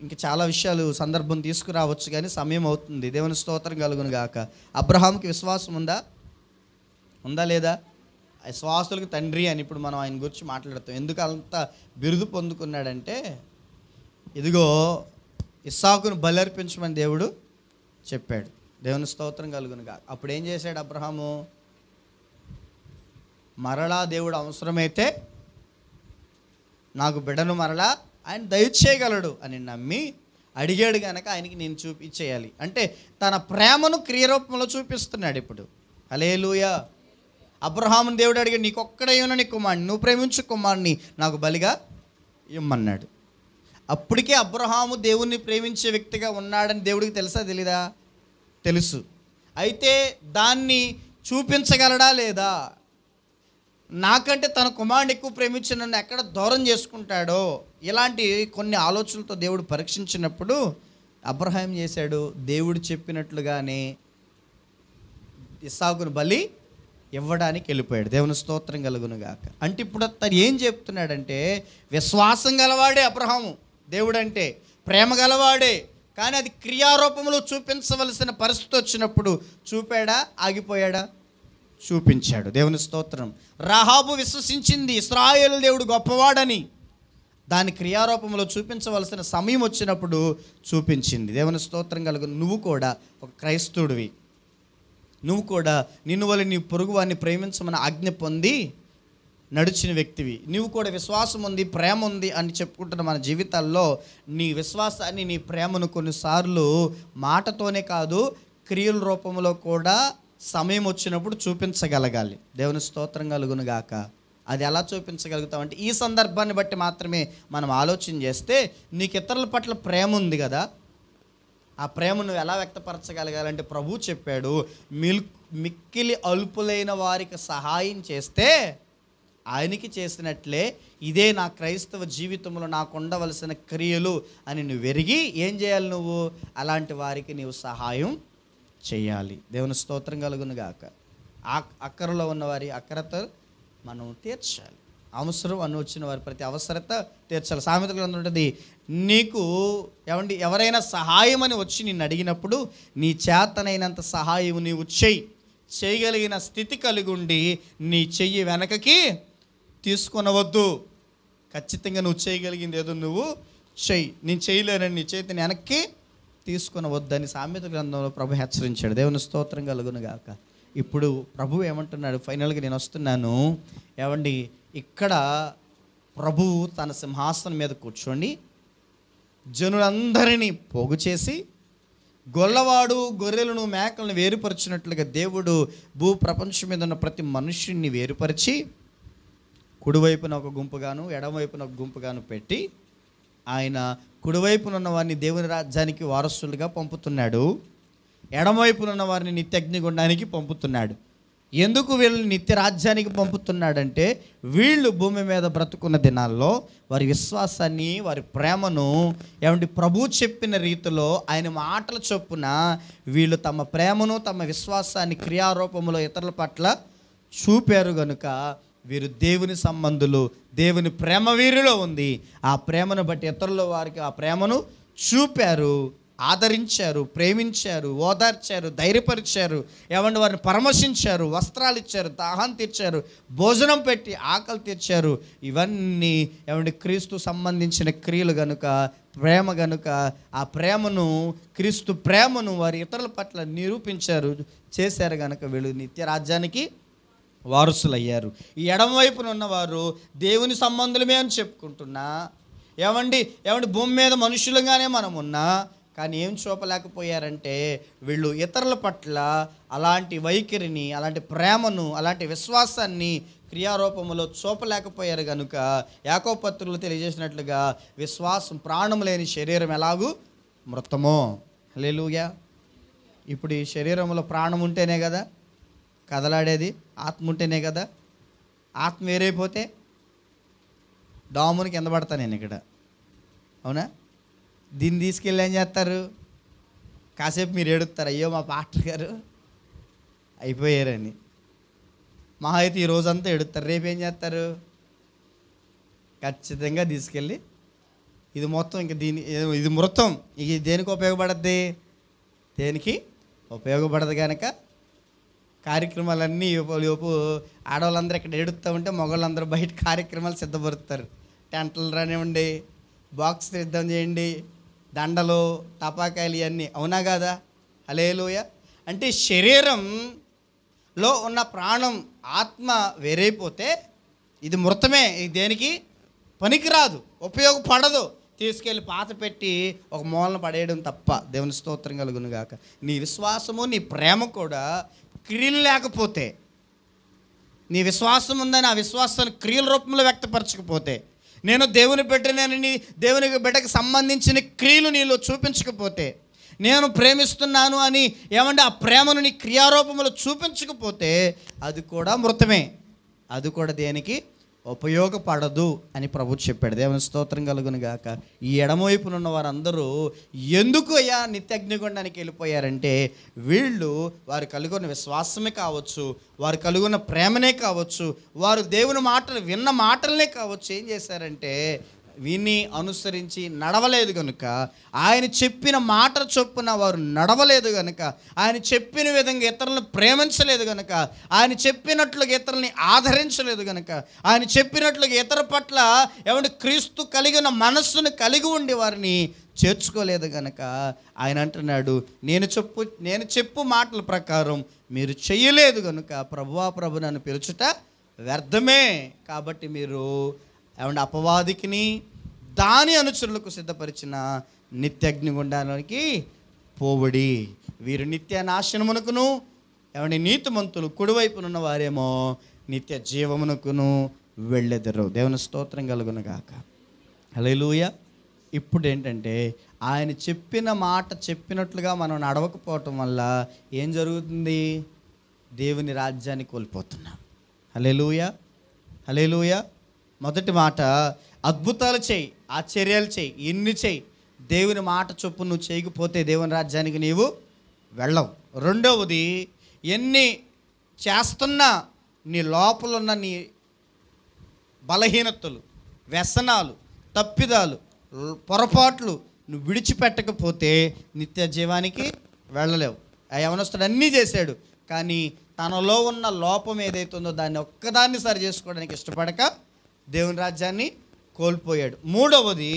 ఇంక చాలా విషయాలు సందర్భం తీసుకురావచ్చు, కానీ సమయం అవుతుంది. దేవుని స్తోత్రం కలుగును గాక. అబ్రహాంకి విశ్వాసం ఉందా లేదా? విశ్వాసులకు తండ్రి అని ఇప్పుడు మనం ఆయన గురించి మాట్లాడతాం. ఎందుకు అంత బిరుదు పొందుకున్నాడంటే, ఇదిగో ఇస్సాకును బలర్పించమని దేవుడు చెప్పాడు. దేవుని స్తోత్రం కలుగును గాక. అప్పుడు ఏం చేశాడు అబ్రహాము? మరలా దేవుడు అవసరమైతే నాకు బిడ్డను మరలా ఆయన దయచేయగలడు అని నమ్మి అడిగాడు కనుక ఆయనకి నేను చూపించేయాలి అంటే తన ప్రేమను క్రియరూపంలో చూపిస్తున్నాడు ఇప్పుడు. హల్లెలూయా. అబ్రహాముని దేవుడు అడిగాడు, నీకొక్కడేమైనా నీ కుమారుని, నువ్వు ప్రేమించు కుమారుని నాకు బలిగా ఇమ్మన్నాడు. అప్పటికే అబ్రహాము దేవుణ్ణి ప్రేమించే వ్యక్తిగా ఉన్నాడని దేవుడికి తెలుసా తెలీదా? తెలుసు. అయితే దాన్ని చూపించగలడా లేదా? నాకంటే తన కుమారుని ఎక్కువ ప్రేమించి నన్ను ఎక్కడ దూరం చేసుకుంటాడో, ఇలాంటి కొన్ని ఆలోచనలతో దేవుడు పరీక్షించినప్పుడు అబ్రహాం చేశాడు, దేవుడు చెప్పినట్లుగానే ఇస్సాకును బలి ఇవ్వడానికి వెళ్ళిపోయాడు. దేవుని స్తోత్రం కలుగును గాక. అంటే ఇప్పుడు తను ఏం చెప్తున్నాడంటే, విశ్వాసం గలవాడే అబ్రహాము, దేవుడంటే ప్రేమ గలవాడే, కానీ అది క్రియారూపంలో చూపించవలసిన పరిస్థితి వచ్చినప్పుడు చూపాడా? ఆగిపోయాడా? చూపించాడు. దేవుని స్తోత్రం. రాహాబు విశ్వసించింది ఇశ్రాయేలు దేవుడు గొప్పవాడని, దాని క్రియారూపంలో చూపించవలసిన సమయం వచ్చినప్పుడు చూపించింది. దేవుని స్తోత్రం కలుగును. నువ్వు కూడా ఒక క్రైస్తవుడివి, నువ్వు కూడా నిన్ను వల్ల నీ పొరుగువాన్ని ప్రేమించమని ఆజ్ఞ పొంది నడిచిన వ్యక్తివి. నువ్వు కూడా విశ్వాసం ఉంది, ప్రేమ ఉంది అని చెప్పుకుంటున్న మన జీవితాల్లో నీ విశ్వాసాన్ని, నీ ప్రేమను కొన్నిసార్లు మాటతోనే కాదు క్రియల రూపంలో కూడా సమయం వచ్చినప్పుడు చూపించగలగాలి. దేవుని స్తోత్రం కలుగును గాక. అది ఎలా చూపించగలుగుతామంటే ఈ సందర్భాన్ని బట్టి మాత్రమే మనం ఆలోచన చేస్తే, నీకు ఇతరుల పట్ల ప్రేమ ఉంది కదా, ఆ ప్రేమ నువ్వు ఎలా వ్యక్తపరచగలగాలంటే ప్రభు చెప్పాడు, మిక్కిలి అల్పులైన వారికి సహాయం చేస్తే ఆయనకి చేసినట్లే ఇదే నా క్రైస్తవ జీవితంలో నాకు ఉండవలసిన క్రియలు అని నువ్వు ఎరిగి ఏం చేయాలి? నువ్వు అలాంటి వారికి నీవు సహాయం చేయాలి. దేవుని స్తోత్రం కలుగును గాక. అక్కరలో ఉన్నవారి అక్కరత మనం తీర్చాలి. అవసరం అని వచ్చిన వారి ప్రతి అవసరత తీర్చాలి. సామెతల గ్రంథం ఉంటుంది, నీకు ఎవరైనా సహాయం అని వచ్చి నిన్ను అడిగినప్పుడు నీ చేతనైనంత సహాయం నీవు చేయగలిగిన స్థితి కలిగి ఉండి నీ చెయ్యి వెనకకి తీసుకొనవద్దు. ఖచ్చితంగా నువ్వు చేయగలిగింది ఏదో నువ్వు చెయ్యి. నేను చేయలేనని నీ చేతిని వెనక్కి తీసుకొనవద్దని సామెత గ్రంథంలో ప్రభు హెచ్చరించాడు. దేవుని స్తోత్రం కలుగును గాక. ఇప్పుడు ప్రభు ఏమంటున్నాడు? ఫైనల్గా నేను వస్తున్నాను. ఇక్కడ ప్రభువు తన సింహాసనం మీద కూర్చోండి జనులందరినీ పోగు చేసి గొల్లవాడు గొర్రెలను మేకలను వేరుపరిచినట్లుగా దేవుడు భూ ప్రపంచం మీద ఉన్న ప్రతి మనుష్యుడిని వేరుపరిచి కుడివైపున ఒక గుంపుగాను ఎడమవైపున ఒక గుంపుగాను పెట్టి ఆయన కుడివైపున ఉన్న వారిని దేవుని రాజ్యానికి వారసులుగా పంపుతున్నాడు, ఎడమవైపున ఉన్న వారిని నిత్యగ్నిగుండానికి పంపుతున్నాడు. ఎందుకు వీళ్ళని నిత్య రాజ్యానికి పంపుతున్నాడంటే, వీళ్ళు భూమి మీద బ్రతుకున్న దినాల్లో వారి విశ్వాసాన్ని, వారి ప్రేమను ప్రభు చెప్పిన రీతిలో ఆయన మాటల చొప్పున వీళ్ళు తమ ప్రేమను, తమ విశ్వాసాన్ని క్రియారూపంలో ఇతరుల పట్ల చూపారు గనుక వీరు దేవుని సంబంధులు. దేవుని ప్రేమ వీరిలో ఉంది. ఆ ప్రేమను బట్టి ఇతరుల వారికి ఆ ప్రేమను చూపారు, ఆదరించారు, ప్రేమించారు, ఓదార్చారు, ధైర్యపరిచారు, వారిని పరామర్శించారు, వస్త్రాలు ఇచ్చారు, దాహం తీర్చారు, భోజనం పెట్టి ఆకలి తీర్చారు. ఇవన్నీ క్రీస్తు సంబంధించిన క్రియలు గనుక, ప్రేమ గనుక ఆ ప్రేమను, క్రీస్తు ప్రేమను వారి ఇతరుల పట్ల నిరూపించారు, చేశారు గనుక వీళ్ళు నిత్య రాజ్యానికి వారసులయ్యారు. ఈ ఎడమవైపున ఉన్నవారు దేవుని సంబంధులమే అని చెప్పుకుంటున్నా, ఏమండి భూమి మీద మనుషులుగానే మనం ఉన్నా కానీ ఏం చూపలేకపోయారంటే వీళ్ళు ఇతరుల పట్ల అలాంటి వైఖరిని, అలాంటి ప్రేమను, అలాంటి విశ్వాసాన్ని క్రియారూపంలో చూపలేకపోయారు కనుక యాకోబు పత్రికలో తెలియజేసినట్లుగా విశ్వాసం ప్రాణం లేని శరీరం ఎలాగూ మృతమో. హల్లెలూయా. ఇప్పుడు ఈ శరీరంలో ప్రాణం ఉంటేనే కదా కదలాడేది, ఆత్మ ఉంటేనే కదా. ఆత్మ వేరైపోతే డాముని కింద పడతా నేను ఇక్కడ, అవునా? దీన్ని తీసుకెళ్ళి ఏం చేస్తారు? కాసేపు మీరు ఏడుస్తారు, అయ్యో మా పాస్టర్ గారు అయిపోయారని. మహా అయితే ఈ రోజంతా ఏడుస్తారు. రేపు ఏం చేస్తారు? ఖచ్చితంగా తీసుకెళ్ళి ఇది మొత్తం ఇంక ఇది మృతం, ఇది దేనికి ఉపయోగపడద్ది? దేనికి ఉపయోగపడదు కనుక కార్యక్రమాలన్నీ లోపు ఆడవాళ్ళందరూ ఇక్కడ ఏడుస్తూ ఉంటే మగవాళ్ళందరూ బయట కార్యక్రమాలు సిద్ధపరుస్తారు. టెంట్లు రానివ్వండి, బాక్స్ సిద్ధం చేయండి, దండలు, టపాకాయలు ఇవన్నీ, అవునా కాదా? హల్లెలూయా. అంటే శరీరంలో ఉన్న ప్రాణం, ఆత్మ వేరైపోతే ఇది మృతమే, ఇది దేనికి పనికిరాదు, ఉపయోగపడదు. తీసుకెళ్ళి పాత పెట్టి ఒక మూలన పడేయడం తప్ప. దేవుని స్తోత్రం కలుగును గాక. నీ విశ్వాసము, నీ ప్రేమ కూడా క్రియలు లేకపోతే, నీ విశ్వాసం ఉందని ఆ విశ్వాసాన్ని క్రియల రూపంలో వ్యక్తపరచకపోతే, నేను దేవుని బిడ్డనేనని దేవుని బిడ్డకు సంబంధించిన క్రియలు నీలో చూపించకపోతే, నేను ప్రేమిస్తున్నాను అని ఆ ప్రేమను నీ క్రియారూపంలో చూపించకపోతే అది కూడా మృతమే, అది కూడా దేనికి ఉపయోగపడదు అని ప్రభు చెప్పాడు. దేవుని స్తోత్రం కలుగును గాక. ఈ ఎడమవైపున ఉన్న వారందరూ ఎందుకు అయ్యా నిత్య అగ్నిగుండానికి వెళ్ళిపోయారంటే వీళ్ళు వారు కలుగున్న విశ్వాసమే కావచ్చు, వారు కలుగున్న ప్రేమనే కావచ్చు, వారు దేవుని మాటలు విన్న మాటలనే కావచ్చు, ఏం చేశారంటే విని అనుసరించి నడవలేదు కనుక, ఆయన చెప్పిన మాట చొప్పున వారు నడవలేదు కనుక, ఆయన చెప్పిన విధంగా ఇతరులను ప్రేమించలేదు కనుక, ఆయన చెప్పినట్లుగా ఇతరులని ఆదరించలేదు కనుక, ఆయన చెప్పినట్లుగా ఇతర పట్ల క్రీస్తు కలిగిన మనస్సును కలిగి ఉండి వారిని చేర్చుకోలేదు కనుక ఆయన అంటున్నాడు, నేను చెప్పు మాటల ప్రకారం మీరు చెయ్యలేదు కనుక ప్రభువా ప్రభు నన్ను పిలుచుట వ్యర్థమే. కాబట్టి మీరు అపవాదికిని దాని అనుచరులకు సిద్ధపరిచిన నిత్యగ్నిగుండానికి పోవడి. వీరు నిత్య నాశనమునకును నీతిమంతులు కుడివైపునున్న వారేమో నిత్య జీవమునకును వెళ్ళెదరు. దేవుని స్తోత్రం కలుగును గాక. హల్లెలూయా. ఇప్పుడు ఏంటంటే ఆయన చెప్పిన మాట చెప్పినట్లుగా మనం నడవకపోవటం వల్ల ఏం జరుగుతుంది? దేవుని రాజ్యాన్ని కోల్పోతున్నాం. హల్లెలూయా, హల్లెలూయా. మొదటి మాట, అద్భుతాలు చేయి, ఆశ్చర్యాలు చేయి, ఇన్ని చేయి, దేవుని మాట చొప్పు నువ్వు చేయకపోతే దేవుని రాజ్యానికి నీవు వెళ్ళవు. రెండవది, ఎన్ని చేస్తున్నా నీ లోపల ఉన్న నీ బలహీనతలు, వ్యసనాలు, తప్పిదాలు, పొరపాట్లు నువ్వు విడిచిపెట్టకపోతే నిత్య జీవానికి వెళ్ళలేవు. ఆ యవనస్తుడు అన్నీ చేశాడు కానీ తనలో ఉన్న లోపం ఏదైతుందో దాన్ని ఒక్కదాన్ని సరి చేసుకోవడానికి ఇష్టపడక దేవుని రాజ్యాన్ని కోల్పోయాడు. మూడవది,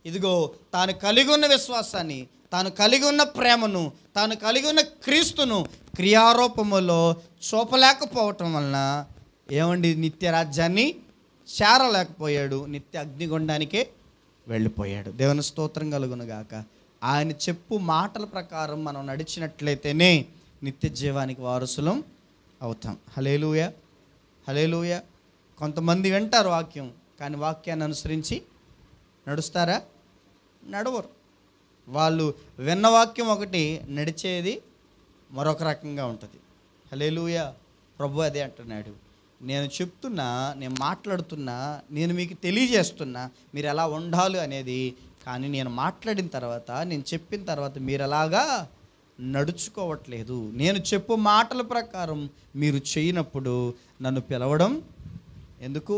ఇదిగో తాను కలిగి ఉన్న విశ్వాసాన్ని, తాను కలిగి ఉన్న ప్రేమను, తాను కలిగి ఉన్న క్రీస్తును క్రియారూపములో చూపలేకపోవటం వలన నిత్య రాజ్యాన్ని చేరలేకపోయాడు, నిత్య అగ్నిగుండానికే వెళ్ళిపోయాడు. దేవుని స్తోత్రం కలుగును గాక. ఆయన చెప్పు మాటల ప్రకారం మనం నడిచినట్లయితేనే నిత్య జీవానికి వారసులం అవుతాం. హల్లెలూయా, హల్లెలూయా. కొంతమంది వింటారు వాక్యం కానీ వాక్యాన్ని అనుసరించి నడుస్తారా? నడవరు. వాళ్ళు విన్న వాక్యం ఒకటి, నడిచేది మరొక రకంగా ఉంటుంది. హల్లెలూయా. ప్రభు అదే అంటున్నాడు, నేను చెప్తున్నా, నేను మాట్లాడుతున్నా, నేను మీకు తెలియజేస్తున్నా మీరు ఎలా ఉండాలి అనేది, కానీ నేను మాట్లాడిన తర్వాత, నేను చెప్పిన తర్వాత మీరు ఎలాగా నడుచుకోవట్లేదు. నేను చెప్పు మాటల ప్రకారం మీరు చేయనప్పుడు నన్ను పిలవడం ఎందుకు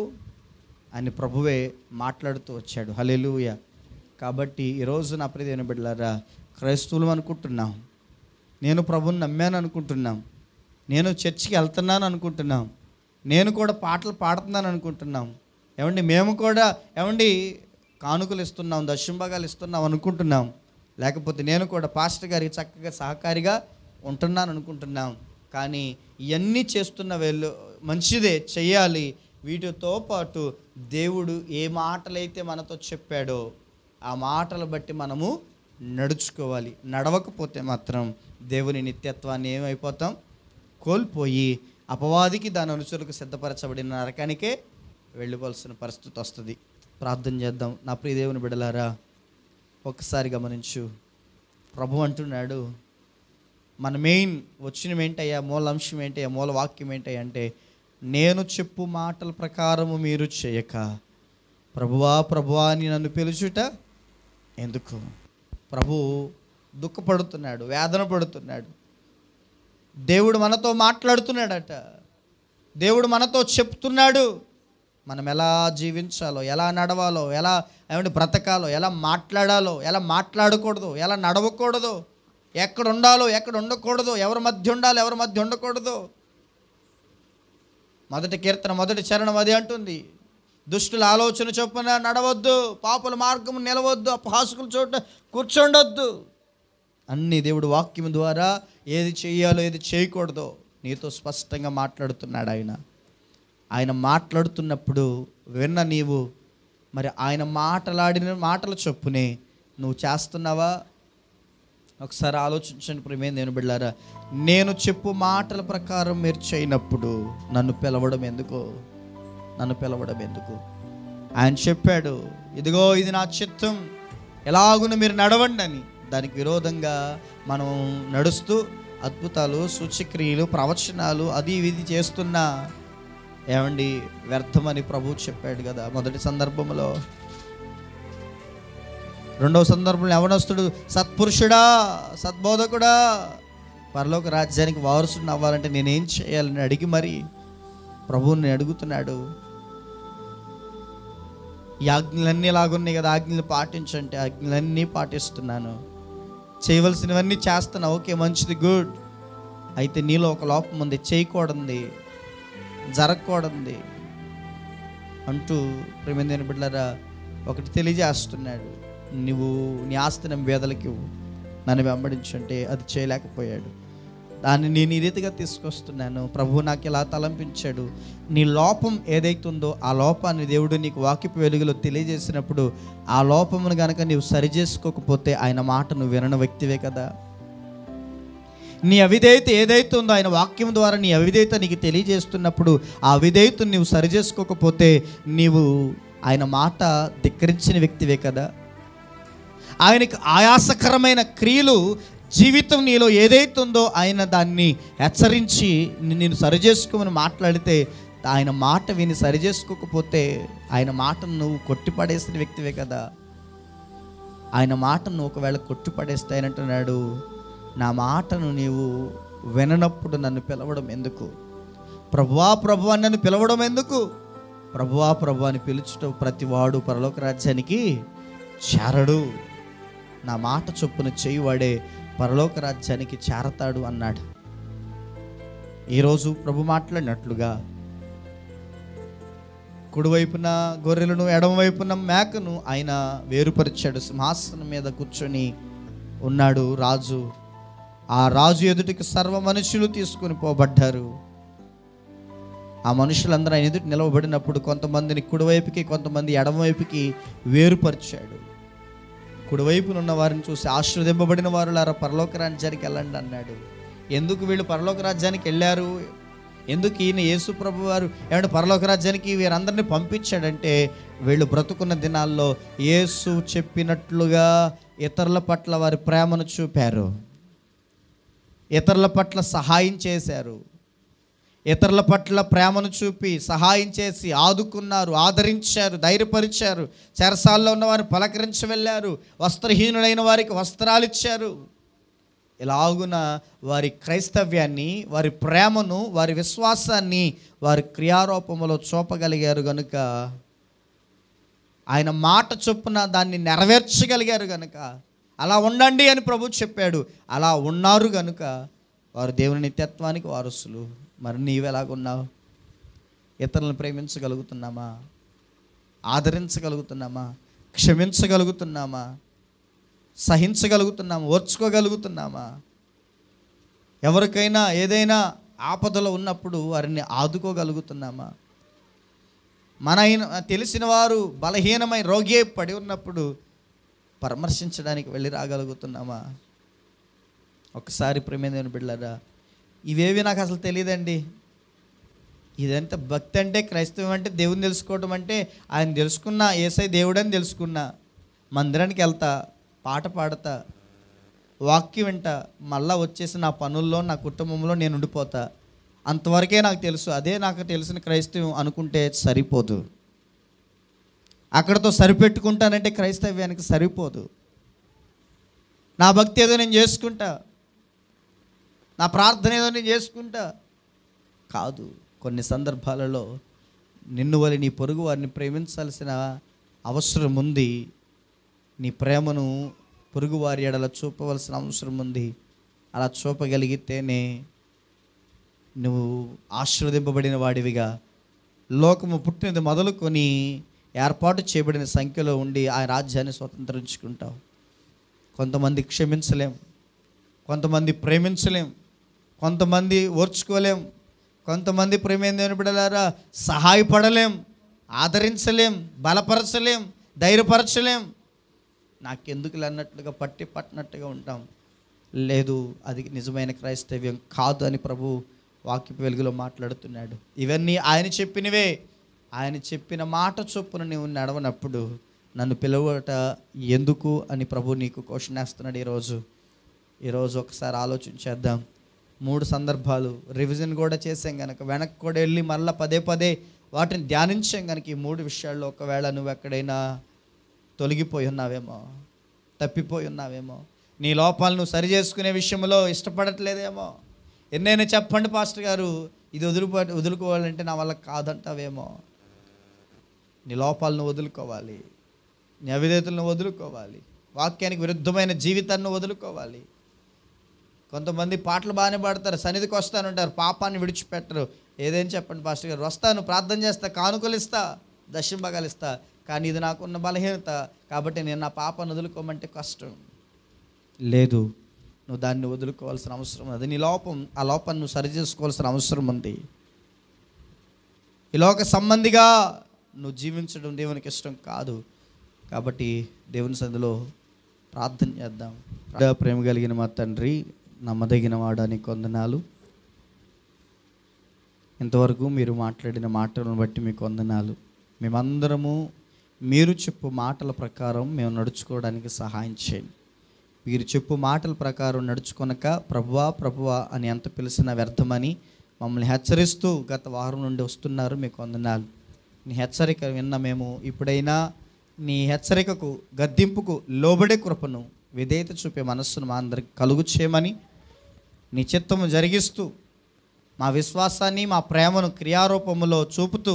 అని ప్రభువే మాట్లాడుతూ వచ్చాడు. హల్లెలూయా. కాబట్టి ఈరోజు నా ప్రియ దేవుని బిడ్డలారా, క్రైస్తవులు అనుకుంటున్నాం, నేను ప్రభువుని నమ్మాను అనుకుంటున్నాం, నేను చర్చికి వెళ్తున్నాను అనుకుంటున్నాం, నేను కూడా పాటలు పాడుతున్నాను అనుకుంటున్నాం, మేము కూడా కానుకలు ఇస్తున్నాం, దశంభాగాలు ఇస్తున్నాం అనుకుంటున్నాం, లేకపోతే నేను కూడా పాస్టర్ గారికి చక్కగా సహకారిగా ఉంటున్నాను అనుకుంటున్నాం. కానీ ఇవన్నీ చేస్తున్న మంచిదే, చెయ్యాలి. వీటితో పాటు దేవుడు ఏ మాటలైతే మనతో చెప్పాడో ఆ మాటలు బట్టి మనము నడుచుకోవాలి. నడవకపోతే మాత్రం దేవుని నిత్యత్వాన్ని ఏమైపోతాం? కోల్పోయి అపవాదికి దాని అనుచరులకు సిద్ధపరచబడిన నరకానికే వెళ్ళిపోవాల్సిన పరిస్థితి వస్తుంది. ప్రార్థన చేద్దాం. నా ప్రియ దేవుని బిడ్డలారా, ఒక్కసారి గమనించు. ప్రభు అంటున్నాడు, మన మెయిన్ వచ్చిన ఏంటయ్యా, మూల అంశం ఏంటయ్యా, మూల వాక్యం ఏంటయ్యా అంటే, నేను చెప్పు మాటల ప్రకారము మీరు చేయక ప్రభువా ప్రభువా అని నన్ను పిలుచుట ఎందుకు? ప్రభు దుఃఖపడుతున్నాడు, వేదన పడుతున్నాడు. దేవుడు మనతో మాట్లాడుతున్నాడట. దేవుడు మనతో చెప్తున్నాడు మనం ఎలా జీవించాలో, ఎలా నడవాలో, ఎలా బ్రతకాలో, ఎలా మాట్లాడాలో, ఎలా మాట్లాడకూడదు, ఎలా నడవకూడదు, ఎక్కడ ఉండాలో, ఎక్కడ ఉండకూడదు, ఎవరి మధ్య ఉండాలో, ఎవరి మధ్య ఉండకూడదు. మొదటి కీర్తన మొదటి చరణం అదే అంటుంది, దుష్టుల ఆలోచన చొప్పున నడవద్దు, పాపుల మార్గం నిలవద్దు, అపహాసకుల చోట కూర్చోండొద్దు. అన్నీ దేవుడు వాక్యం ద్వారా ఏది చేయాలో ఏది చేయకూడదో నీతో స్పష్టంగా మాట్లాడుతున్నాడు. ఆయన మాట్లాడుతున్నప్పుడు విన్న నీవు మరి ఆయన మాటలాడిన మాటల చొప్పునే నువ్వు చేస్తున్నావా? ఒకసారి ఆలోచించండి ప్రియమైన దేవుని బిడ్డలారా. నేను చెప్పు మాటల ప్రకారం మీరు చేయనప్పుడు నన్ను పిలవడం ఎందుకు? నన్ను పిలవడం ఎందుకు? ఆయన చెప్పాడు, ఇదిగో ఇది నా చిత్తం, ఎలాగున మీరు నడవండి అని. దానికి విరోధంగా మనం నడుస్తూ అద్భుతాలు, సూచక్రియలు, ప్రవచనాలు అది ఇది చేస్తున్నా వ్యర్థమని ప్రభువు చెప్పాడు కదా మొదటి సందర్భంలో. రెండవ సందర్భంలో యవనస్తుడు సత్పురుషుడా, సద్బోధకుడా, పరలోక రాజ్యానికి వారసుని అవ్వాలంటే నేనేం చేయాలని అడిగి మరి ప్రభువుని అడుగుతున్నాడు. ఈ ఆజ్ఞలన్నీ ఎలాగున్నాయి కదా, ఆజ్ఞలు పాటించంటే ఆజ్ఞలన్నీ పాటిస్తున్నాను, చేయవలసినవన్నీ చేస్తున్నా, ఓకే మంచిది, గుడ్. అయితే నీలో ఒక లోపం ఉంది, చేయకూడదు, జరగకూడదు అంటూ ప్రేమైన బిడ్డలారా ఒకటి తెలియజేస్తున్నాడు. నువ్వు నీ ఆస్తిని పేదలకి నన్ను వెంబడించంటే అది చేయలేకపోయాడు. దాన్ని నేను ఈ రీతిగా తీసుకొస్తున్నాను. ప్రభువు నాకు ఇలా తలంపించాడు. నీ లోపం ఏదైతుందో ఆ లోపాన్ని దేవుడు నీకు వాక్యపు వెలుగులో తెలియజేసినప్పుడు ఆ లోపమును కనుక నీవు సరిచేసుకోకపోతే ఆయన మాట నువ్వు వినని వ్యక్తివే కదా. నీ అవిధేయత ఏదైతే ఉందో ఆయన వాక్యం ద్వారా నీ అవిధేయత నీకు తెలియజేస్తున్నప్పుడు ఆ అవిధేయతను నీవు సరిచేసుకోకపోతే నీవు ఆయన మాట ధిక్కరించిన వ్యక్తివే కదా. ఆయనకు ఆయాసకరమైన క్రియలు జీవితం నీలో ఏదైతుందో ఆయన దాన్ని హెచ్చరించి నేను సరిచేసుకోమని మాట్లాడితే ఆయన మాట విని సరిచేసుకోకపోతే ఆయన మాటను నువ్వు కొట్టిపడేసిన వ్యక్తివే కదా. ఆయన మాటను ఒకవేళ కొట్టిపడేస్తే ఆయన అంటున్నాడు, నా మాటను నీవు విననప్పుడు నన్ను పిలవడం ఎందుకు? ప్రభువా ప్రభువా నన్ను పిలవడం ఎందుకు? ప్రభువా ప్రభు అని పిలుచుట ప్రతివాడు పరలోక రాజ్యానికి చేరడు, నా మాట చొప్పున చేయువాడే పరలోక రాజ్యానికి చేరతాడు అన్నాడు. ఈరోజు ప్రభు మాట్లాడినట్లుగా కుడివైపున గొర్రెలను ఎడమవైపున మేకను ఆయన వేరుపరిచాడు. సింహాసనం మీద కూర్చొని ఉన్నాడు రాజు. ఆ రాజు ఎదుటికి సర్వ మనుషులు తీసుకుని పోబడ్డారు. ఆ మనుషులందరూ ఆయన ఎదుటి నిలవబడినప్పుడు కొంతమందిని కుడివైపుకి కొంతమంది ఎడమవైపుకి వేరుపరిచాడు. కుడివైపున ఉన్న వారిని చూసి ఆశీర్వదింపబడిన వారులారా పరలోక రాజ్యానికి వెళ్ళండి అన్నాడు. ఎందుకు వీళ్ళు పరలోక రాజ్యానికి వెళ్ళారు? ఎందుకు ఈయన యేసు ప్రభు వారు పరలోక రాజ్యానికి వీరందరినీ పంపించాడంటే వీళ్ళు బ్రతుకున్న దినాల్లో యేసు చెప్పినట్లుగా ఇతరుల పట్ల వారి ప్రేమను చూపారు, ఇతరుల పట్ల సహాయం చేశారు, ఇతరుల పట్ల ప్రేమను చూపి సహాయం చేసి ఆదుకున్నారు, ఆదరించారు, ధైర్యపరిచారు. చెరసాల్లో ఉన్న వారిని పలకరించి వెళ్ళారు, వస్త్రహీనులైన వారికి వస్త్రాలు ఇచ్చారు. ఇలాగున వారి క్రైస్తవ్యాన్ని, వారి ప్రేమను, వారి విశ్వాసాన్ని వారి క్రియారూపంలో చూపగలిగారు గనుక, ఆయన మాట చొప్పున దాన్ని నెరవేర్చగలిగారు గనుక, అలా ఉండండి అని ప్రభు చెప్పాడు. అలా ఉన్నారు గనుక వారు దేవుని నిత్యత్వానికి వారసులు. మరి నీవెలాగున్నావు? ఇతరులను ప్రేమించగలుగుతున్నామా? ఆదరించగలుగుతున్నామా? క్షమించగలుగుతున్నామా? సహించగలుగుతున్నామా? ఓర్చుకోగలుగుతున్నామా? ఎవరికైనా ఏదైనా ఆపదలో ఉన్నప్పుడు వారిని ఆదుకోగలుగుతున్నామా? తెలిసిన వారు బలహీనమై రోగి పడి ఉన్నప్పుడు పరామర్శించడానికి వెళ్ళి రాగలుగుతున్నామా? ఒకసారి ప్రేమైన బిడ్డలారా, ఇవేవి నాకు అసలు తెలియదండి. ఇదంతా భక్తి అంటే, క్రైస్తవం అంటే, దేవుని తెలుసుకోవడం అంటే, ఆయన తెలుసుకున్నా, యేసై దేవుడని తెలుసుకున్నా, మందిరానికి వెళ్తా, పాట పాడతా, వాక్యం వింటా, మళ్ళా వచ్చేసి నా పనుల్లో నా కుటుంబంలో నేను ఉండిపోతా, అంతవరకే నాకు తెలుసు, అదే నాకు తెలిసిన క్రైస్తవం అనుకుంటే సరిపోదు. అక్కడతో సరిపెట్టుకుంటానంటే క్రైస్తవ్యానికి సరిపోదు. నా భక్తి ఏదో నేను చేసుకుంటా, నా ప్రార్థన ఏదో నేను చేసుకుంటా కాదు. కొన్ని సందర్భాలలో నిన్ను వలి నీ పొరుగు వారిని ప్రేమించాల్సిన అవసరం ఉంది. నీ ప్రేమను పొరుగు వారి ఎడల చూపవలసిన అవసరం ఉంది. అలా చూపగలిగితేనే నువ్వు ఆశీర్వదింపబడిన వాడివిగా, లోకము పుట్టినది మొదలుకొని ఏర్పాటు చేయబడిన సంఖ్యలో ఉండి ఆ రాజ్యాన్ని స్వతంత్రించుకుంటావు. కొంతమంది క్షమించలేం, కొంతమంది ప్రేమించలేం, కొంతమంది ఓర్చుకోలేం, కొంతమంది ప్రేమేందేని బిడ్డలారా సహాయపడలేం, ఆదరించలేం, బలపరచలేం, ధైర్యపరచలేం. నాకెందుకులే అన్నట్లుగా పట్టినట్టుగా ఉంటాం. లేదు, అది నిజమైన క్రైస్తవ్యం కాదు అని ప్రభు వాక్యపు వెలుగులో మాట్లాడుతున్నాడు. ఇవన్నీ ఆయన చెప్పినవే. ఆయన చెప్పిన మాట చొప్పున నీవు నడవనప్పుడు నన్ను పిలువట ఎందుకు అని ప్రభు నీకు క్వశ్చన్ వేస్తున్నాడు. ఈరోజు ఒకసారి ఆలోచించేద్దాం. 3 సందర్భాలు రివిజన్ కూడా చేసాం కనుక, వెనక్కి కూడా వెళ్ళి మళ్ళీ పదే వాటిని ధ్యానించాం కనుక, ఈ 3 విషయాల్లో ఒకవేళ నువ్వు ఎక్కడైనా తొలగిపోయి ఉన్నావేమో, తప్పిపోయి ఉన్నావేమో, నీ లోపాలు నువ్వు సరి చేసుకునే విషయంలో ఇష్టపడట్లేదేమో, ఎన్నైనా చెప్పండి పాస్టర్ గారు, ఇది వదులుకోవాలంటే నా వల్ల కాదంటావేమో. నీ లోపాలను వదులుకోవాలి, నీ అవిధేతలను వదులుకోవాలి, వాక్యానికి విరుద్ధమైన జీవితాన్ని వదులుకోవాలి. కొంతమంది పాటలు బాగానే పాడతారు, సన్నిధికి వస్తానంటారు, పాపాన్ని విడిచిపెట్టరు. ఏదేం చెప్పండి పాస్టర్ గారు, వస్తాను, ప్రార్థన చేస్తా, కానుకలు ఇస్తా, దశంభాగాలు ఇస్తా, కానీ ఇది నాకున్న బలహీనత కాబట్టి నేను నా పాపాన్ని వదులుకోమంటే కష్టం. లేదు, నువ్వు దాన్ని వదులుకోవాల్సిన అవసరం, అది నీ లోపం. ఆ లోపాన్ని నువ్వు సరి చేసుకోవాల్సిన అవసరం ఉంది. ఈ లోక సంబంధిగా నువ్వు జీవించడం దేవునికి ఇష్టం కాదు. కాబట్టి దేవుని సన్నిధిలో ప్రార్థన చేద్దాం. ప్రేమ కలిగిన మా తండ్రి, నమ్మదగిన వాడానికి వందనాలు. ఇంతవరకు మీరు మాట్లాడిన మాటలను బట్టి మీకు వందనాలు. మేమందరము మీరు చెప్పు మాటల ప్రకారం మేము నడుచుకోవడానికి సహాయం చేయండి. మీరు చెప్పు మాటల ప్రకారం నడుచుకొనక ప్రభువా అని ఎంత పిలిచినా వ్యర్థమని మమ్మల్ని హెచ్చరిస్తూ గత వారం నుండి వస్తున్నారు. మీకు వందనాలు. నీ హెచ్చరిక విన్న మేము ఇప్పుడైనా నీ హెచ్చరికకు, గద్దింపుకు లోబడే కృపను, విధేయత చూపే మనస్సును మా అందరికి కలుగు చేయమని, నీ చిత్తము జరిగిస్తూ మా విశ్వాసాన్ని, మా ప్రేమను క్రియారూపములో చూపుతూ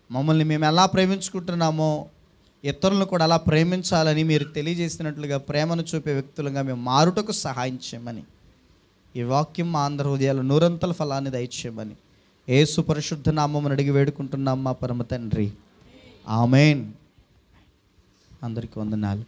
మమ్మల్ని మేము ఎలా ప్రేమించుకుంటున్నామో ఇతరులను కూడా అలా ప్రేమించాలని మీరు తెలియజేసినట్లుగా ప్రేమను చూపే వ్యక్తులుగా మేము మారుటకు సహాయం చేయమని, ఈ వాక్యం మా అందరి హృదయాలు 100 ఫలాన్ని దయచేయమని యేసు పరిశుద్ధ నామమును అడిగి వేడుకుంటున్నాం మా పరమ తండ్రి. ఆమేన్. అందరికీ వందనాలు.